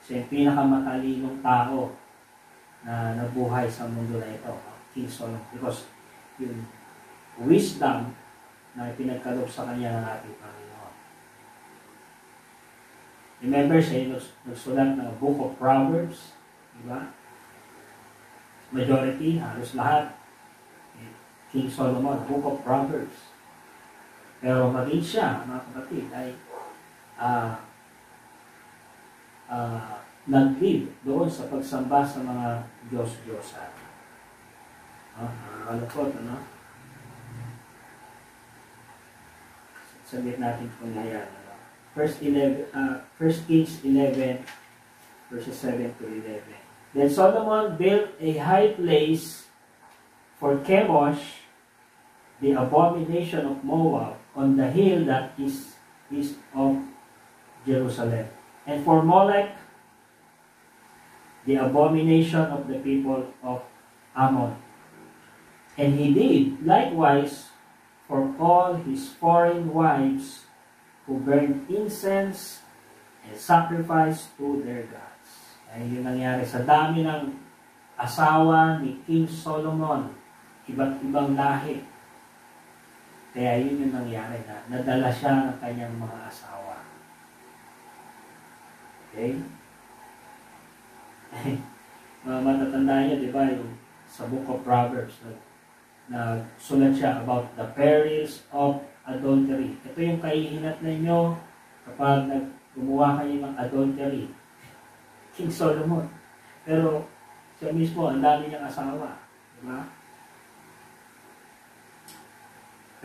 siya yung pinakamatalinong tao na nabuhay sa mundo na ito, King Solomon. Because yung wisdom na pinagkaloob sa kanya ng ating Panginoon. Remember, siya yung nagsulat ng Book of Proverbs, diba? Majority, halos lahat, King Solomon, Book of Proverbs. Pero maging siya, mga kapatid, ay nag-live doon sa pagsamba sa mga Diyos-Diyosan. Malukot, ano? Sabihin natin kung yan. First Kings 11, verses 7 to 11. Then Solomon built a high place for Chemosh, the abomination of Moab, on the hill that is east of Jerusalem. And for Molech, the abomination of the people of Ammon. And he did likewise for all his foreign wives who burned incense and sacrificed to their gods. Ay yun nangyari sa dami ng asawa ni King Solomon, iba't ibang lahi. Kaya yun yung nangyari na nadala siya ng kanyang mga asawa. Okay? Matatandaan niyo, di ba, yung sa Book of Proverbs na sulat siya about the perils of adultery. Ito yung kahihinat ninyo kapag gumawa kayo ng adultery. King Solomon. Pero siya mismo, ang dami niyang asawa. Di ba?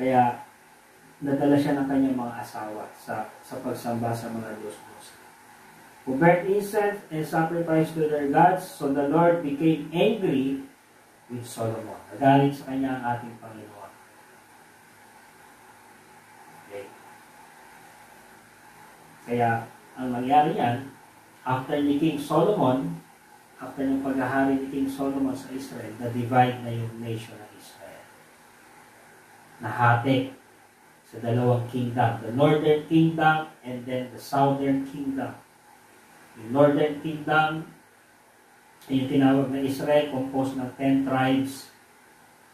Kaya, nadala siya ng kanyang mga asawa sa pagsamba sa mga Diyos-Diyos. Who burnt incense and sacrificed to their gods, so the Lord became angry with Solomon. Nagalit sa kanya ang ating Panginoon. Okay. Kaya, ang nangyari yan, after ni King Solomon, after ng paghahari ni King Solomon sa Israel, na-divide na yung nation ng Israel. Nahati sa dalawang kingdom. The northern kingdom and then the southern kingdom. Yung northern kingdom, yung tinawag na Israel, composed ng 10 tribes.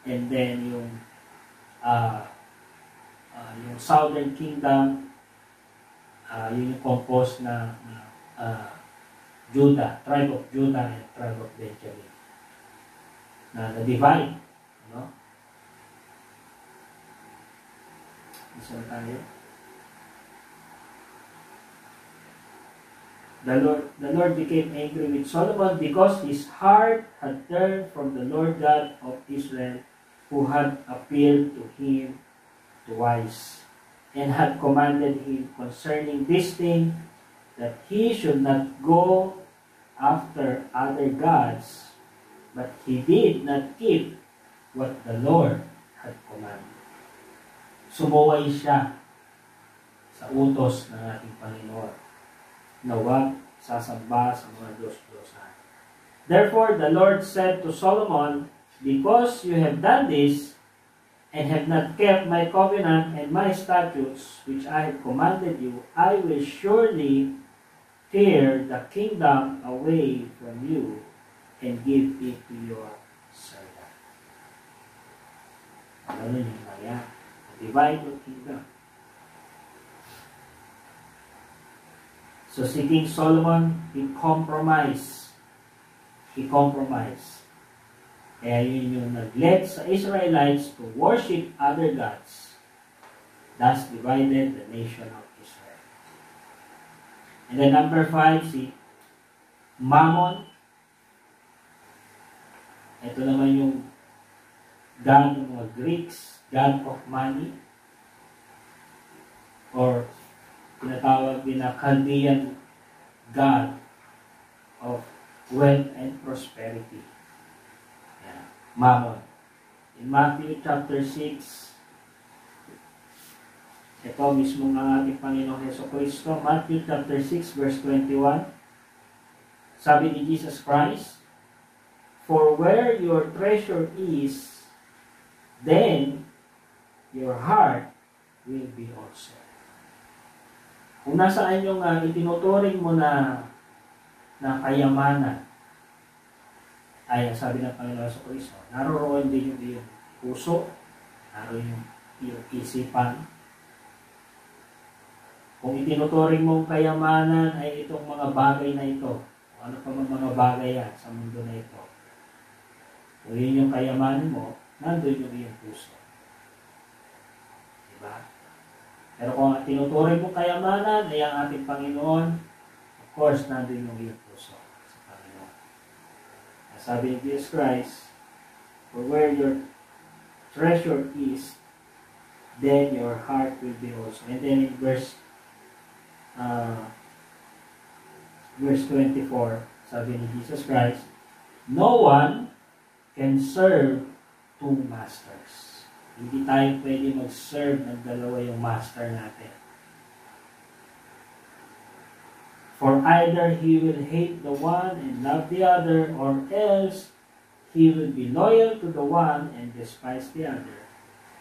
And then yung southern kingdom, yun yung composed na Judah, tribe of Judah and tribe of Benjamin. Na-divide. No? Isa tayo. The Lord became angry with Solomon because his heart had turned from the Lord God of Israel, who had appeared to him twice, and had commanded him concerning this thing, that he should not go after other gods, but he did not keep what the Lord had commanded. Sumuway siya sa utos ng ating Panginoon na huwag sasamba sa mga Diyos-Diyosan. Therefore, the Lord said to Solomon, because you have done this, and have not kept my covenant and my statutes, which I have commanded you, I will surely tear the kingdom away from you and give it to your servant. Ano yung nangyari? Divide the kingdom. So si King Solomon, he compromised. Kaya yun yung nag-led sa Israelites to worship other gods. Thus divided the nation of Israel. And then number 5, si Mammon. Ito naman yung god ng mga Greeks, god of money. Or tinatawag din na Chaldean god of wealth and prosperity. Yeah. Mammon. In Matthew chapter 6, ito mismo ang ating Panginoong Jesucristo. Matthew chapter 6 verse 21. Sabi ni Jesus Christ, for where your treasure is, then your heart will be also. Kung nasaan yung itinuturing mo na kayamanan, ay sabi ng Panginoon sa Kristo, naroroon din yung iyong puso, naroon yung iyong isipan. Kung itinuturing mong kayamanan ay itong mga bagay na ito, ano pa mga bagay yan sa mundo na ito, kung yun yung kayamanan mo, nandun yung iyong puso. Diba? Pero kung tinuturing mong kayamanan ay ang ating Panginoon, of course, nandun yung iyong puso sa Panginoon. Sabi ni Jesus Christ, for where your treasure is, then your heart will be also. And then in verse 24, sabi ni Jesus Christ, no one can serve two masters. Hindi tayo pwede mag-serve ng dalawa yung master natin. For either he will hate the one and love the other, or else he will be loyal to the one and despise the other.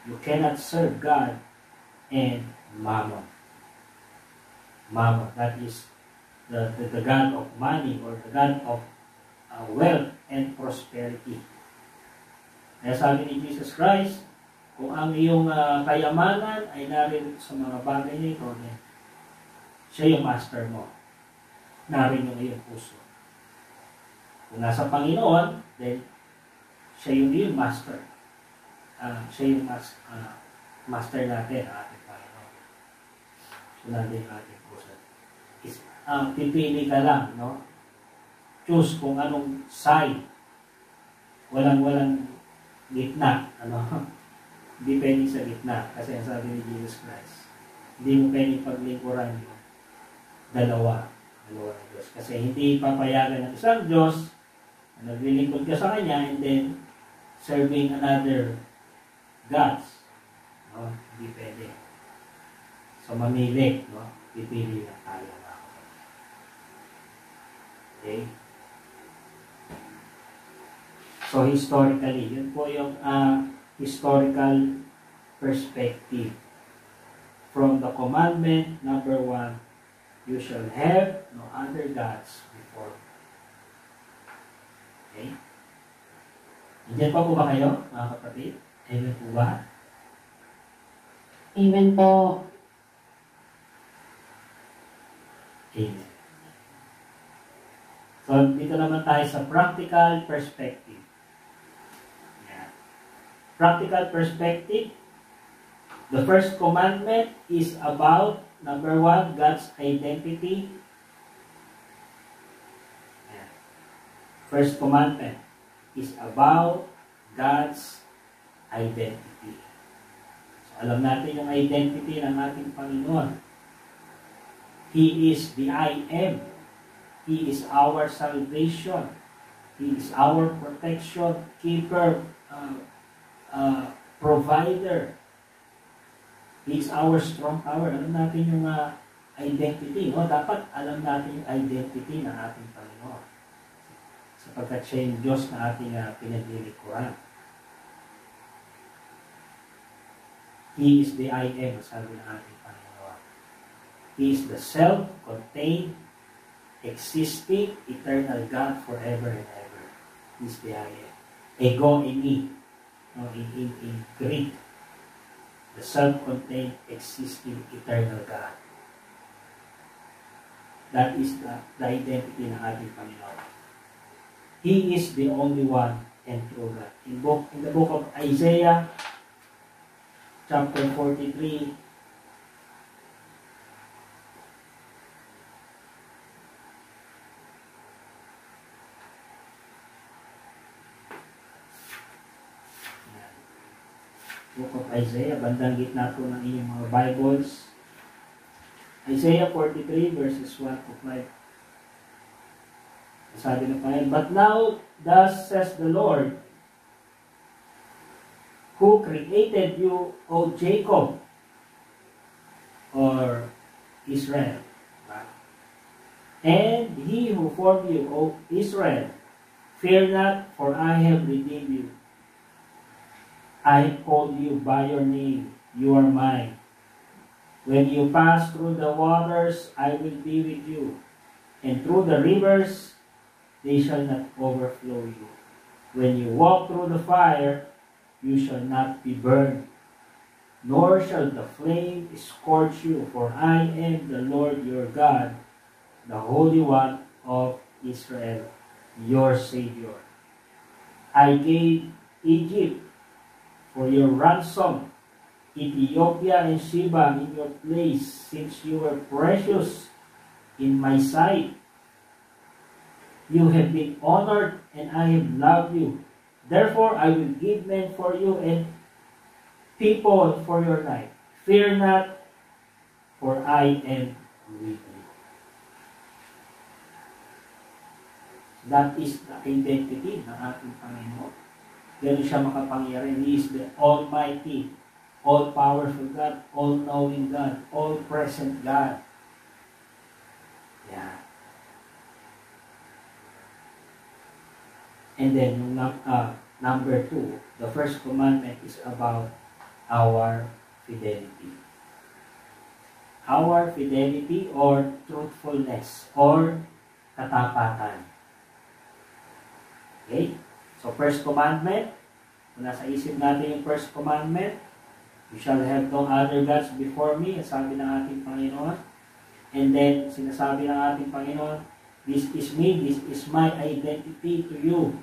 You cannot serve God and Mammon. Mammon, that is the God of money or the God of wealth and prosperity. Kaya sabi ni Jesus Christ, kung ang iyong kayamanan ay narin sa mga bagay nito, siya yung master mo. Narin yung iyong puso. Kung nasa Panginoon, then siya yung iyong master. Siya yung master natin, ang ating Panginoon. So natin yung ating puso. Pipili ka lang, no? Choose kung anong side. Walang gitna, ano? Hindi pwedeng sa gitna. Kasi ang sabi ni Jesus Christ, hindi mo pwedeng paglingkuran yung dalawa ng Diyos. Kasi hindi papayagan ng isang Diyos na naglilingkod ka sa Kanya and then serving another gods. No? Hindi pwede. So mamili, no? Pipili na tayo. Okay? So historically, yun po yung historical perspective. From the commandment number 1, you shall have no other gods before me. Okay? Nandiyan pa po ba kayo, mga kapatid? Amen po ba? Amen po. Amen. So, dito naman tayo sa practical perspective. Yeah. Practical perspective, the first commandment is about, number 1, God's identity. Yeah. First commandment is about God's identity. So, alam natin yung identity ng ating Panginoon. He is the I am. He is our salvation. He is our protection, keeper, provider. He is our strong tower. Alam natin yung identity. No? Dapat alam natin yung identity ng ating Panginoon. Sapagkat siya yung Diyos na ating pinaglilingkuran. He is the I am, sabi ng ating Panginoon. He is the self-contained, existing, eternal God forever and ever. He is the I am. Ego eimi. No, in Greek. The self-contained, existing, eternal God. That is the identity ng ating Panginoon. He is the only one and true God. In the book of Isaiah, chapter 43, Book of Isaiah, bandang gitna po ng inyong mga Bibles. Isaiah 43 verses 1 to 5. Sabi ng Panginoon, but now, thus says the Lord, who created you, O Jacob, or Israel. And he who formed you, O Israel, fear not, for I have redeemed you. I called you by your name, you are mine. When you pass through the waters, I will be with you. And through the rivers, they shall not overflow you. When you walk through the fire, you shall not be burned, nor shall the flame scorch you, for I am the Lord your God, the Holy One of Israel, your Savior. I gave Egypt for your ransom, Ethiopia and Sheba in your place, since you were precious in my sight. You have been honored, and I have loved you. Therefore, I will give men for you and people for your life. Fear not, for I am with you. That is the identity ng ating Panginoon. Ganun siya makapangyarihan. He is the Almighty, all-powerful God, all-knowing God, all-present God. Yeah. And then, number 2, the first commandment is about our fidelity. our fidelity or truthfulness or katapatan. Okay? So, first commandment, kung nasa isip natin yung first commandment, you shall have no other gods before me, sabi ng ating Panginoon. And then, sinasabi ng ating Panginoon, this is me, this is my identity to you.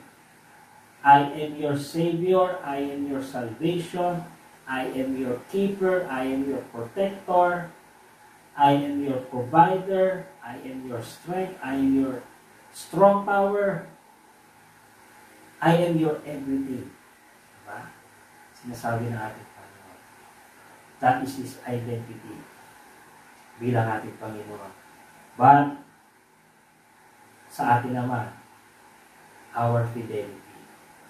I am your Savior, I am your salvation, I am your keeper, I am your protector, I am your provider, I am your strength, I am your strong power, I am your everything. Diba? Sinasabi ng ating Panginoon. That is His identity bilang ating Panginoon. But, sa atin naman, our fidelity,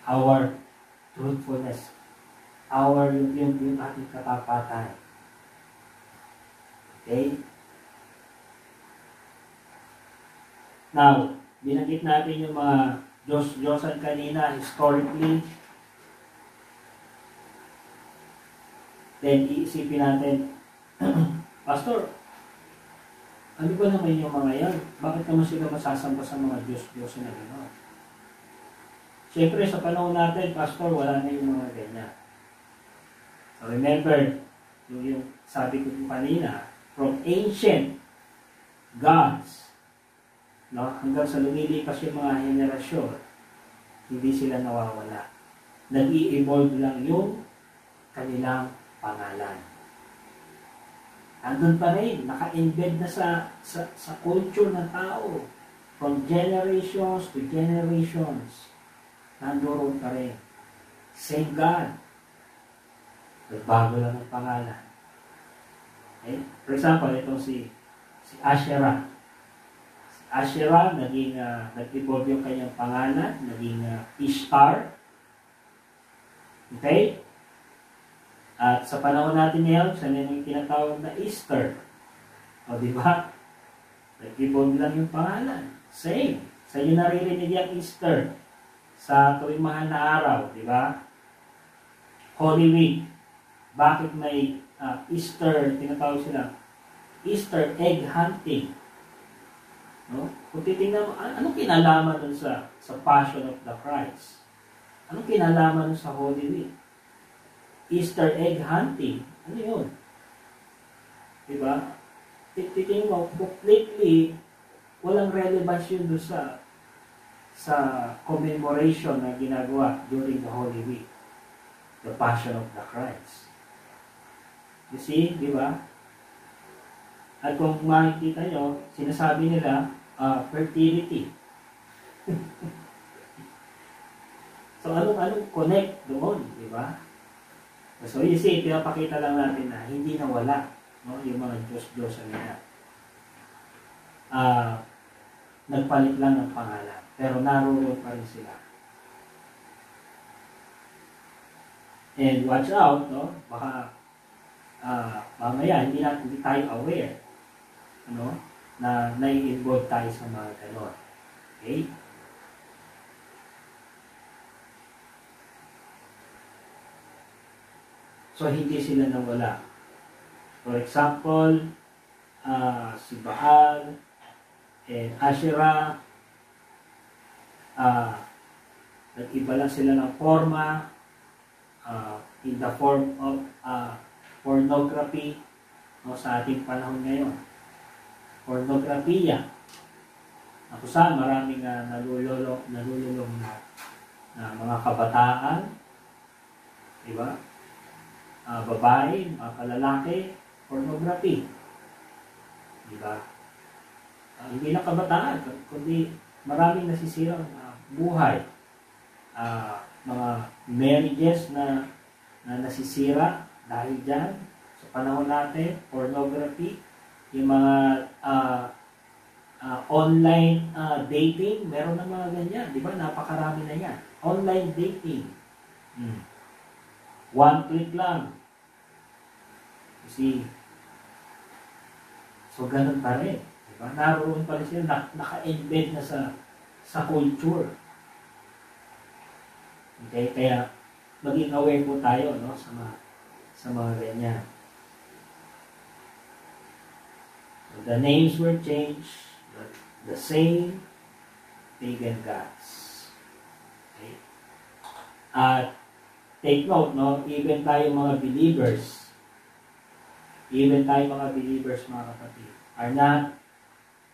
our truthfulness, yung ating katapatan. Okay? Now, binanggit natin yung mga Diyos-Diyosan kanina, historically. Then, iisipin natin, Pastor, ano ba naman yung mga yan? Bakit naman sila masasamba sa mga Diyos-Diyosan na gano'n? Siyempre, sa panahon natin, Pastor, wala na yung mga ganyan. So, remember, yung sabi ko kanina, from ancient gods, no, hanggang sa lumilipas yung mga henerasyon, hindi sila nawawala. Nag-i-evolve lang yung kanilang pangalan. Andun pa rin, naka-embed na sa culture ng tao. From generations to generations, nandoon pa rin. Same God. Bago lang ang pangalan. Okay? For example, itong si Asherah. Si Asherah, nag-evolve yung kanyang pangalan, naging Ishtar. Okay? At sa panahon natin ngayon, saan yung tinatawag na Easter? O, di ba? Nag-evolve lang yung pangalan. Same. Sa inyo naririnig yung Easter. Sa tuwing mahal na araw, di ba? Holy Week. Bakit may Easter, tinatawag sila? Easter egg hunting. No? Kung titingnan mo, anong kinalaman dun sa Passion of the Christ? Anong kinalaman dun sa Holy Week? Easter egg hunting. Ano yun? Diba? Titingin mo, completely walang relevance yun doon sa commemoration na ginagawa during the Holy Week. The Passion of the Christ. You see? Diba? At kung makikita nyo, sinasabi nila, fertility. So, anong connect doon? Diba? So, you see, pinapakita lang natin na hindi nawala, no, yung mga Diyos-Diyosan nila. Nagpalit lang ng pangalan, pero naroon pa rin sila. And watch out, no? Baka mamaya hindi tayo aware, ano, na nai-involve tayo sa mga ganon. Okay? So, hindi sila nawala. For example, si Baal and Asherah, nag-iba lang sila ng forma, in the form of pornography, no, sa ating panahon ngayon. Pornografiya. Ako saan maraming nalululong na mga kabataan, diba? Babae, mga kalalaki, pornography. Diba? Hindi na kabataan, kundi maraming nasisirang buhay. Mga marriages na nasisira dahil dyan. Sa panahon natin, pornography, yung mga online dating, meron na mga ganyan. Diba? Napakarami na yan. Online dating. One click lang. You see? So, ganun pa rin. Diba? Naroon pa rin sila, naka-embed na sa culture. Okay? Kaya, maging aware po tayo, no, sa mga ganyan. The names were changed, but the same pagan gods. Okay? At take note, no? Even tayo mga believers, mga kapatid, are not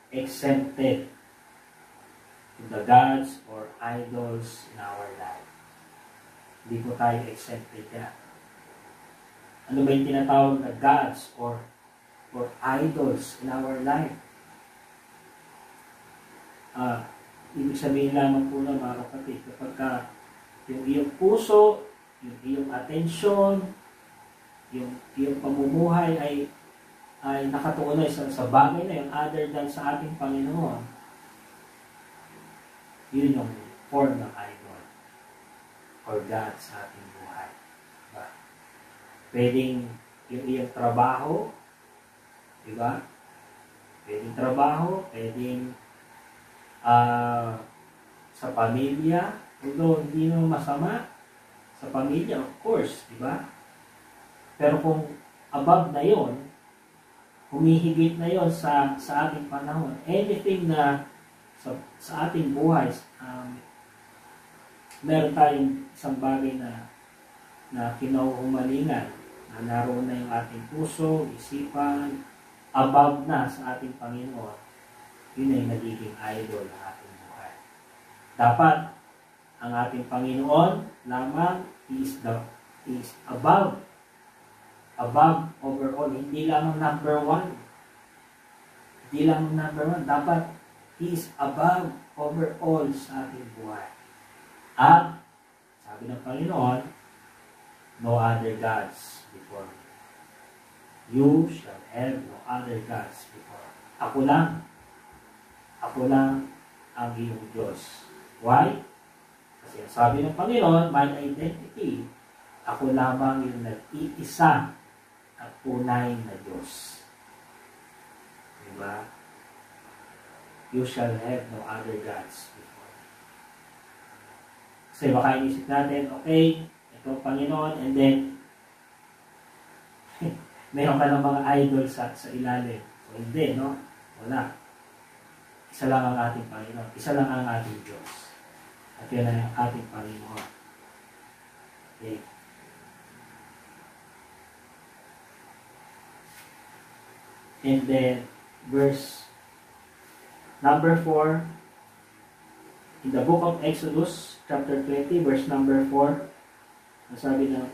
exempted to the gods or idols in our life. Hindi po tayo exempted yan. Ano ba yung tinatawag na gods or idols in our life? Ibig sabihin lamang po na mga kapatid, kapag yung iyong puso, yung iyong atensyon, yung iyong pamumuhay ay nakatuon sa bagay na yun other than sa ating Panginoon, yun yung form ng idol or God sa ating buhay. Diba? Pwedeng yung iyong trabaho, diba? Pwedeng trabaho, pwedeng sa pamilya, although hindi naman masama sa pamilya, of course, diba? Pero kung above na yon, humihigit na yon sa ating panahon, anything na sa ating buhay, meron tayong isang bagay na kinahuhumalingan, na naroon na yung ating puso, isipan, above na sa ating Panginoon, yun ay nagiging idol ng ating buhay. Dapat, ang ating Panginoon lamang is above overall, hindi lamang number one. Dapat He is above overall sa ating buhay. At, sabi ng Panginoon, no other gods before me. You shall have no other gods before me. Ako lang ang iyong Diyos. Why? Kasi sabi ng Panginoon, my identity, ako lamang yung nag-iisa at tunay na Diyos. Diba? You shall have no other gods before me. Kasi baka inisip natin, okay, ito ang Panginoon, and then, mayroon ka ng mga idol sa ilalim. So, hindi, no? Wala. Isa lang ang ating Panginoon. Isa lang ang ating Diyos. At yun ay ang ating Panginoon. Okay. And then, verse number 4, in the book of Exodus, chapter 20, verse number 4, sabi ng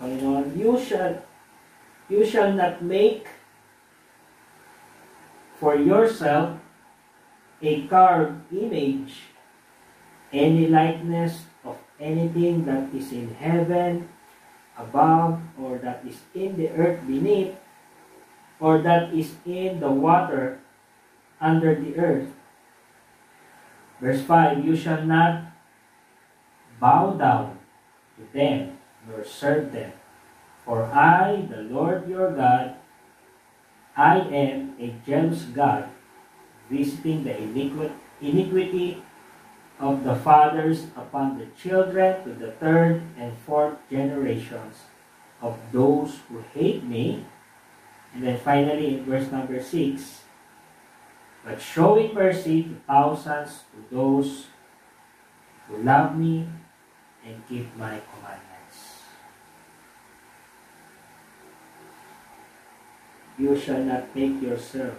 Panginoon, you shall not make for yourself a carved image, any likeness of anything that is in heaven above, or that is in the earth beneath, or that is in the water under the earth. Verse 5, you shall not bow down to them, nor serve them. For I, the Lord your God, I am a jealous God, visiting the iniquity of the fathers upon the children to the third and fourth generations of those who hate me. And then finally, in verse number 6, but showing mercy to thousands, to those who love me and keep my commandments. You shall not make yourself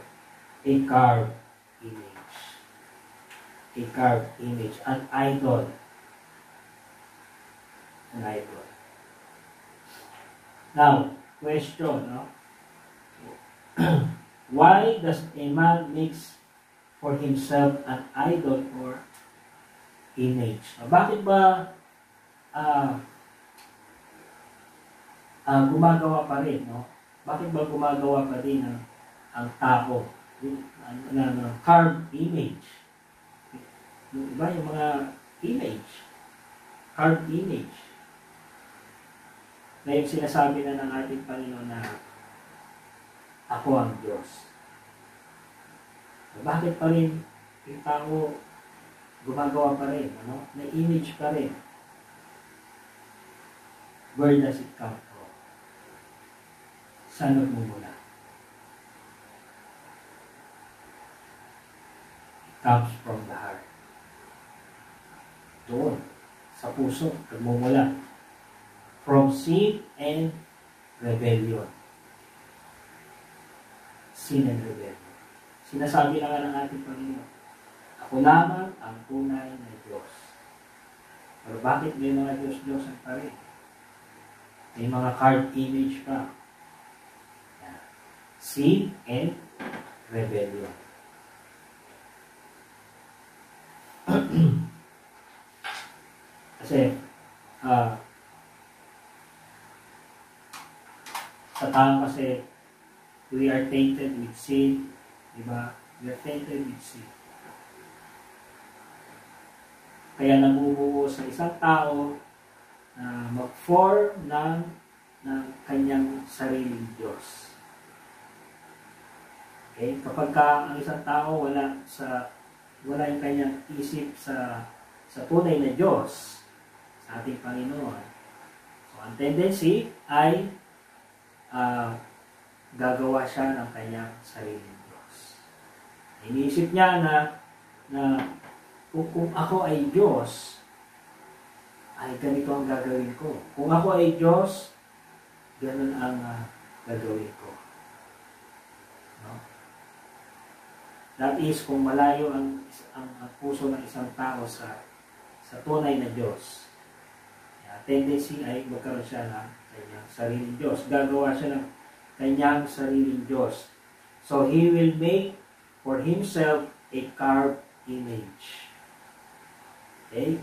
a carved image. A carved image. An idol. An idol. Now, question, no? Why does a man make for himself an idol or image? Bakit ba gumagawa pa rin, no? Bakit ba gumagawa pa rin ang tao ng carved image? Yung iba, yung mga image, carved image. Ngayon sinasabi na ng ating Panginoon na ako ang Diyos. Bakit pa rin yung tao gumagawa pa rin, ano? May image pa rin. Where does it come from? Saan nagmumula? comes from the heart. Doon, sa puso, nagmumula. From sin and rebellion. Sin and rebellion. Sinasabi na nga ng ating Panginoon, ako lamang ang tunay na Diyos. Pero bakit may mga Diyos-Diyosan pa rin? May mga carved image pa. Sin and rebellion. Kasi, sa tao kasi, we are tainted with sin. Diba? We are tainted with sin. Kaya nabubuo sa isang tao na mag-form ng kanyang sariling Diyos. Okay? Kapag ang isang tao wala yung kanyang isip sa tunay na Diyos, sa ating Panginoon, so ang tendency ay gagawa siya ng kanyang sariling Diyos. Iniisip niya na kung ako ay Diyos, ay ganito ang gagawin ko. Kung ako ay Diyos, ganun ang gagawin ko. No? That is, kung malayo ang puso ng isang tao sa tunay na Diyos, tendency ay magkaroon siya ng kanyang sariling Diyos. Gagawa siya ng kanyang sariling Diyos. So, he will make for himself a carved image. Okay?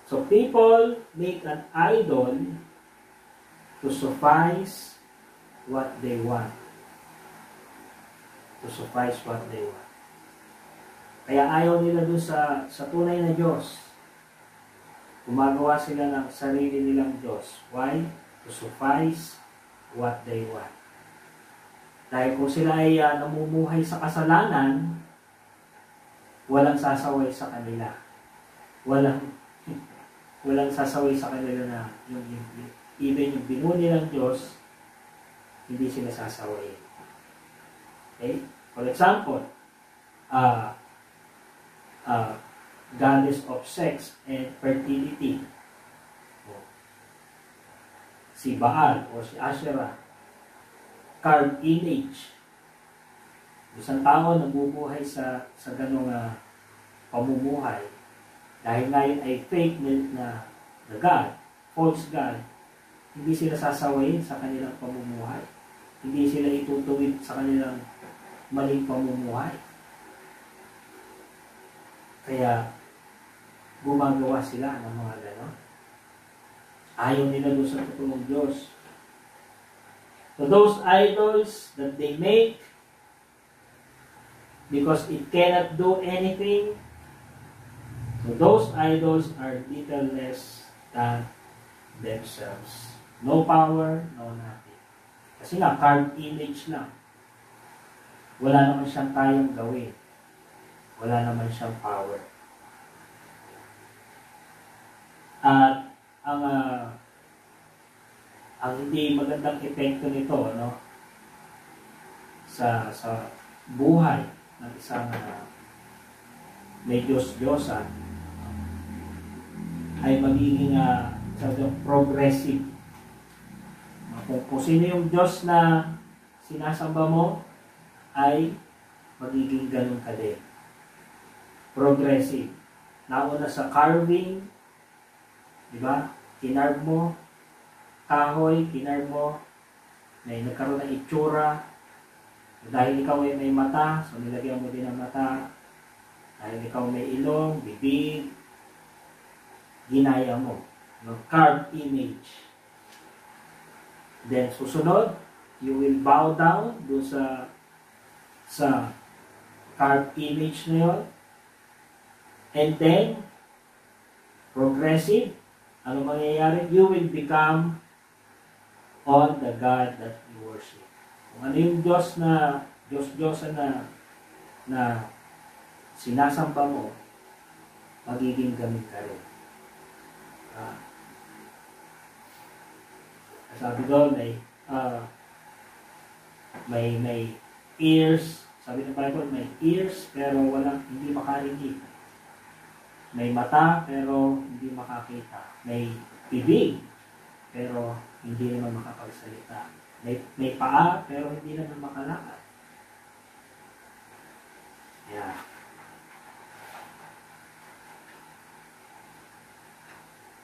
So, people make an idol to suffice what they want. To suffice what they want. Kaya ayaw nila dun sa tunay na Diyos. Gumagawa sila ng sarili nilang Diyos. Why? To suffice what they want. Dahil kung sila ay namumuhay sa kasalanan, walang sasaway sa kanila. Walang sasaway sa kanila na even yung binuo nilang Diyos, hindi sila sasaway. Okay? For example, goddess of sex and fertility. Si Baal o si Asherah. Carved image. Isang tao nabubuhay sa ganong pamumuhay. Dahil ngayon ay fake na God, false God, hindi sila sasawayin sa kanilang pamumuhay. Hindi sila itutuwid sa kanilang maling pamumuhay. Kaya, gumagawa sila ng mga gano'n. Ayaw nila doon sa totoong Diyos. So those idols that they make, because it cannot do anything, so those idols are little less than themselves. No power, no nothing. Kasi nga, carved image lang. Wala naman siyang kayang gawin. Wala naman siyang power. At ang hindi magandang epekto nito, no, sa buhay ng isang may Diyos-Diyosan ay magiging progressive. Kung sino yung Diyos na sinasamba mo, ay magiging ganun ka din. Progressive. Nauna sa carving, di ba? Kinarve mo, kahoy, kinarve mo, may nagkaroon ng itsura. Dahil ikaw ay may mata, so nilagyan mo din ang mata. Dahil ikaw may ilong, bibig, ginaya mo. No? Carved image. Then, susunod, you will bow down doon sa carved image na yun. And then, progressive, ano mangyayari? You will become on the God that you worship. Kung ano yung Diyos na, Diyos-Diyosan na sinasamba mo, magiging gamit ka rin. Sabi doon, may ears Sabi ng Bible, may ears pero hindi makarinig. May mata pero hindi makakita. May bibig pero hindi naman makapagsalita. May paa pero hindi naman makalakad. Yeah.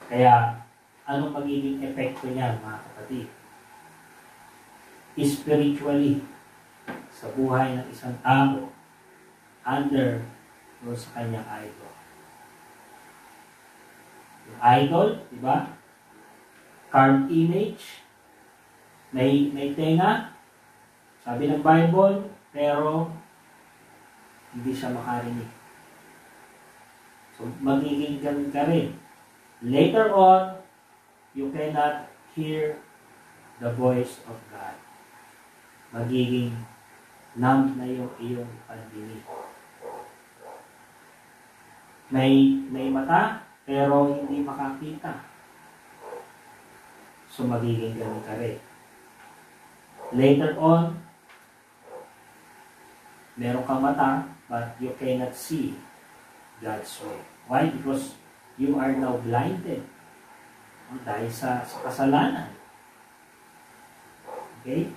Kaya, anong magiging epekto niyan, mga kapatid? Spiritually, sa buhay ng isang tao, under o sa kanyang idol. Yung idol, di ba? Carved image, may tenga, sabi ng Bible, pero hindi siya makarinig. So, magiging ganun ka rin. Later on, you cannot hear the voice of God. Magiging numb na yung iyong pandinig. May mata, pero hindi makakita. So, magiging ganun ka rin. Later on, meron kang mata, but you cannot see God's way. Why? Because you are now blinded. Dahil sa kasalanan. Okay?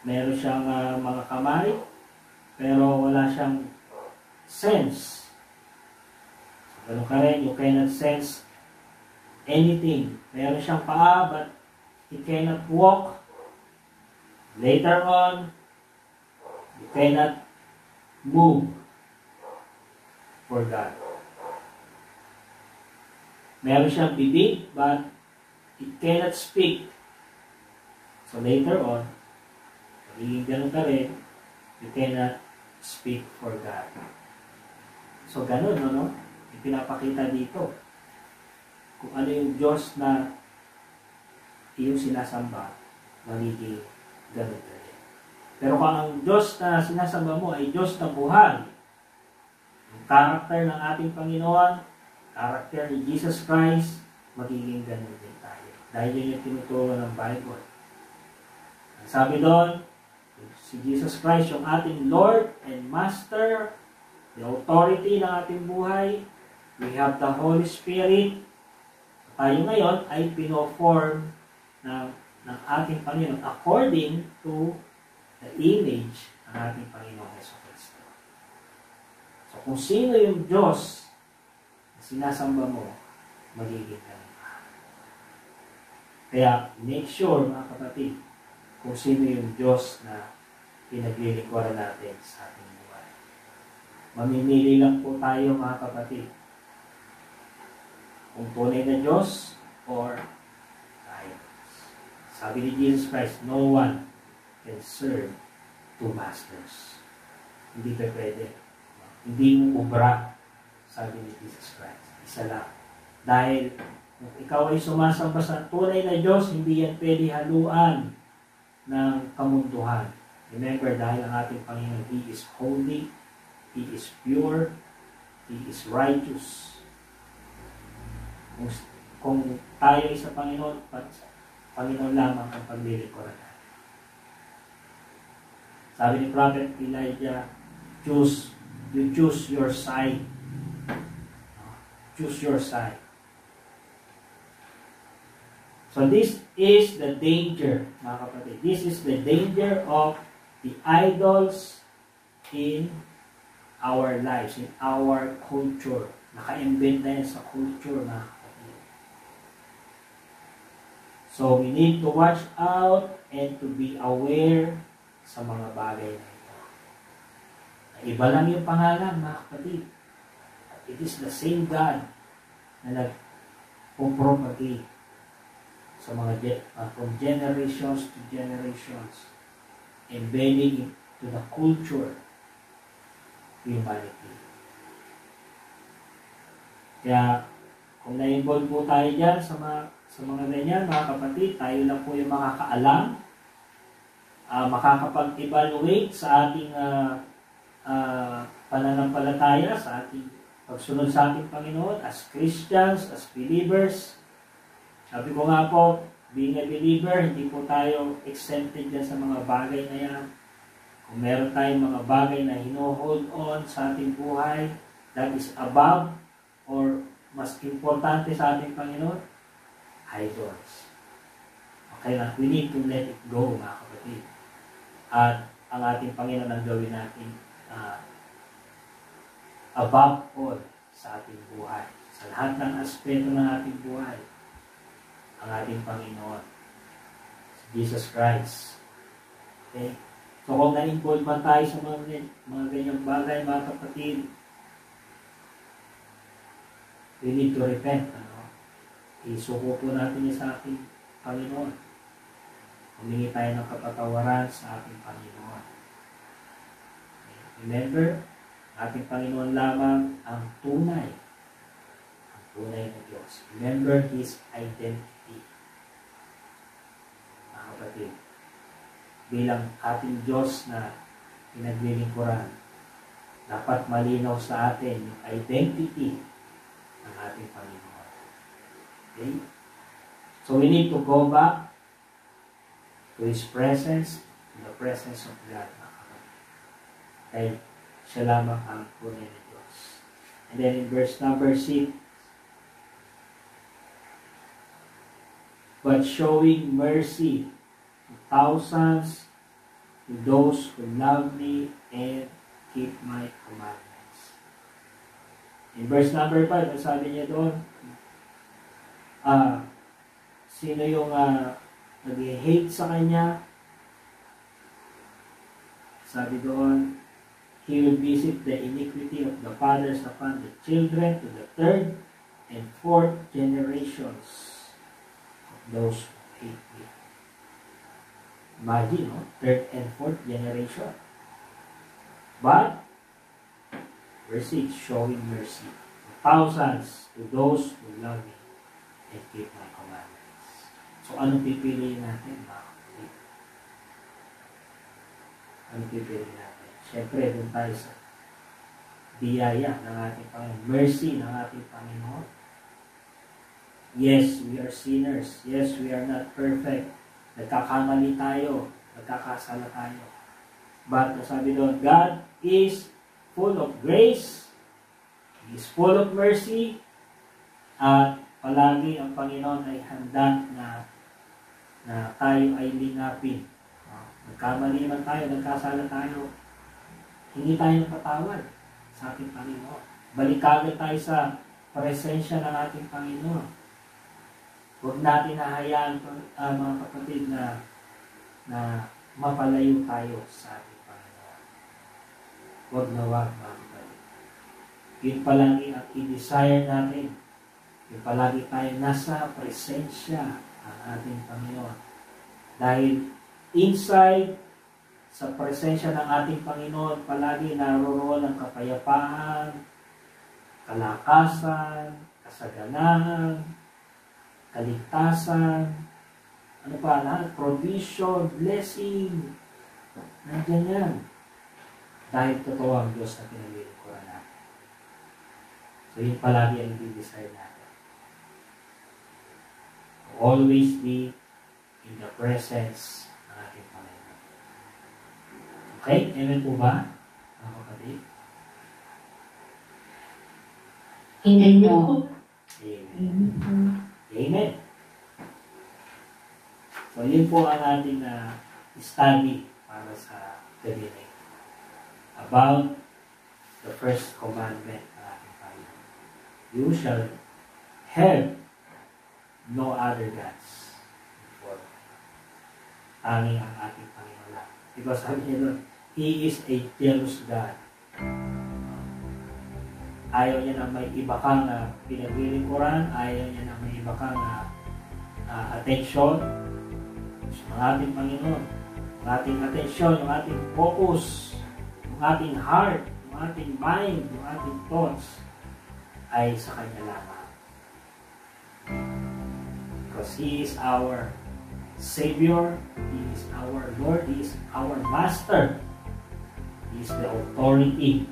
Meron siyang mga kamay, pero wala siyang sense. So, ganun ka rin, you cannot sense anything. Meron siyang paa, but he cannot walk. Later on, you cannot move for God. Meron siyang bibig, but he cannot speak. So later on, magiging ganun ka rin, you cannot speak for God. So ganun, no? Ipinapakita dito kung ano yung Diyos na iyong sinasamba, magiging ganun ka rin. Pero kung ang Diyos na sinasamba mo ay Diyos na buhay, yung character ng ating Panginoon, character ni Jesus Christ, magiging ganun din tayo. Dahil yun yung tinuturo ng Bible. Ang sabi doon, si Jesus Christ, yung ating Lord and Master, the authority ng ating buhay, we have the Holy Spirit. Tayo ngayon ay pinoform ng ating Panginoon according to the image ng ating Panginoon Jesucristo. So kung sino yung Diyos na sinasamba mo, magiging ganun. Kaya make sure, mga kapatid, kung sino yung Diyos na pinaglilingkuran natin sa ating buhay. Mamimili lang po tayo, mga kapatid, kung tunay na Diyos or idols. Sabi ni Jesus Christ, no one can serve two masters. Hindi pa pwede. Hindi mo ubra, sabi ni Jesus Christ. Isa lang. Dahil kung ikaw ay sumasamba sa tunay na Diyos, hindi yan pwede haluan ng kamunduhan. Remember, dahil ang ating Panginoon, He is holy, He is pure, He is righteous. Kung tayo ay sa Panginoon, Panginoon lamang ang paglilingkuran natin. Sabi ni Prophet Elijah, you choose your side. Choose your side. So this is the danger, mga kapatid. This is the danger of the idols in our lives, in our culture. Naka-embed na yan sa culture, mga kapatid. So we need to watch out and to be aware sa mga bagay na ito. Iba lang yung pangalan, mga kapatid. It is the same God na nag-propagate sa mga from generations to generations, embedding into the culture of humanity. Kaya, kung na-involve po tayo dyan sa mga ganyan, mga kapatid, tayo lang po yung makakaalam, makakapag-evaluate sa ating pananampalataya, sa ating pagsunod sa ating Panginoon, as Christians, as believers. Sabi ko nga po, being a believer, hindi po tayo exempted dyan sa mga bagay na yan. Kung meron tayong mga bagay na hino-hold on sa ating buhay that is above or mas importante sa ating Panginoon, idols. Okay na, we need to let it go, mga kapatid. At ang ating Panginoon ang gawin natin above all sa ating buhay. Sa lahat ng aspeto ng ating buhay, ang ating Panginoon, Jesus Christ. Okay? So kung na-involve man tayo sa mga ganyang bagay, mga kapatid, we need to repent. Isuko po natin niya sa ating Panginoon. Humingi tayo ng kapatawaran sa ating Panginoon. Okay? Remember, ating Panginoon lamang ang tunay na Diyos. Remember His identity. Mga kapatid, bilang ating Diyos na pinaglilingkuran, dapat malinaw sa atin yung identity ng ating Panginoon. Okay? So we need to go back to His presence, to the presence of God. Okay? Siya lamang ang tunay na Diyos. And then in verse number 6, but showing mercy to thousands, to those who love me and keep my commandments. In verse number 5, sabi niya doon, sino yung nag-hate sa kanya? Sabi doon, He will visit the iniquity of the fathers upon the children to the third and fourth generations of those who hate me. Imagine, no? Third and fourth generation. But, verse 6, showing mercy to thousands, to those who love me and keep my commandments. So, anong pipiliin natin, mga kapatid? Anong pipiliin natin? Siyempre, doon tayo sa biyaya ng ating Panginoon. Mercy ng ating Panginoon. Yes, we are sinners. Yes, we are not perfect. Nagkakamali tayo. Nagkakasala tayo. But, sabi doon, God is full of grace. He is full of mercy. At palagi ang Panginoon ay handa na tayo ay lingapin. Nagkamali man tayo, nagkasala tayo. Hindi tayo patawad sa ating Panginoon. Balik tayo sa presensya ng ating Panginoon. Huwag natin hahayaan mga kapatid na mapalayo tayo sa ating Panginoon. Huwag na huwag, mga kapatid. Yun palagi ang i-desire natin. Yun palagi tayo nasa presensya ng ating Panginoon. Dahil inside sa presensya ng ating Panginoon, palagi naroroon ang kapayapaan, kalakasan, kasaganahan, kaligtasan, ano pa lahat, provision, blessing, nandiyan yan. Dahil totoo ang Diyos na pinalilingkuran natin. So yun palagi ang i-desire natin. Always be in the presence ng ating Panginoon. Okay? Amen po ba? Mga kapatid? Amen po. Amen. Amen. So, yun po ang ating study para sa gabi na ito. About the first commandment ng ating Panginoon. You shall have no other gods before me. Tanging ang ating Panginoon lang. Because sabi niya doon, He is a jealous God. Ayaw niya na may iba kang pinaglilingkuran, ayaw niya na may iba kang attention sa ating Panginoon. Yung ating attention, yung ating focus, yung ating heart, yung ating mind, yung ating thoughts ay sa Kanya lamang. Because He is our Savior, He is our Lord, He is our Master. He is the authority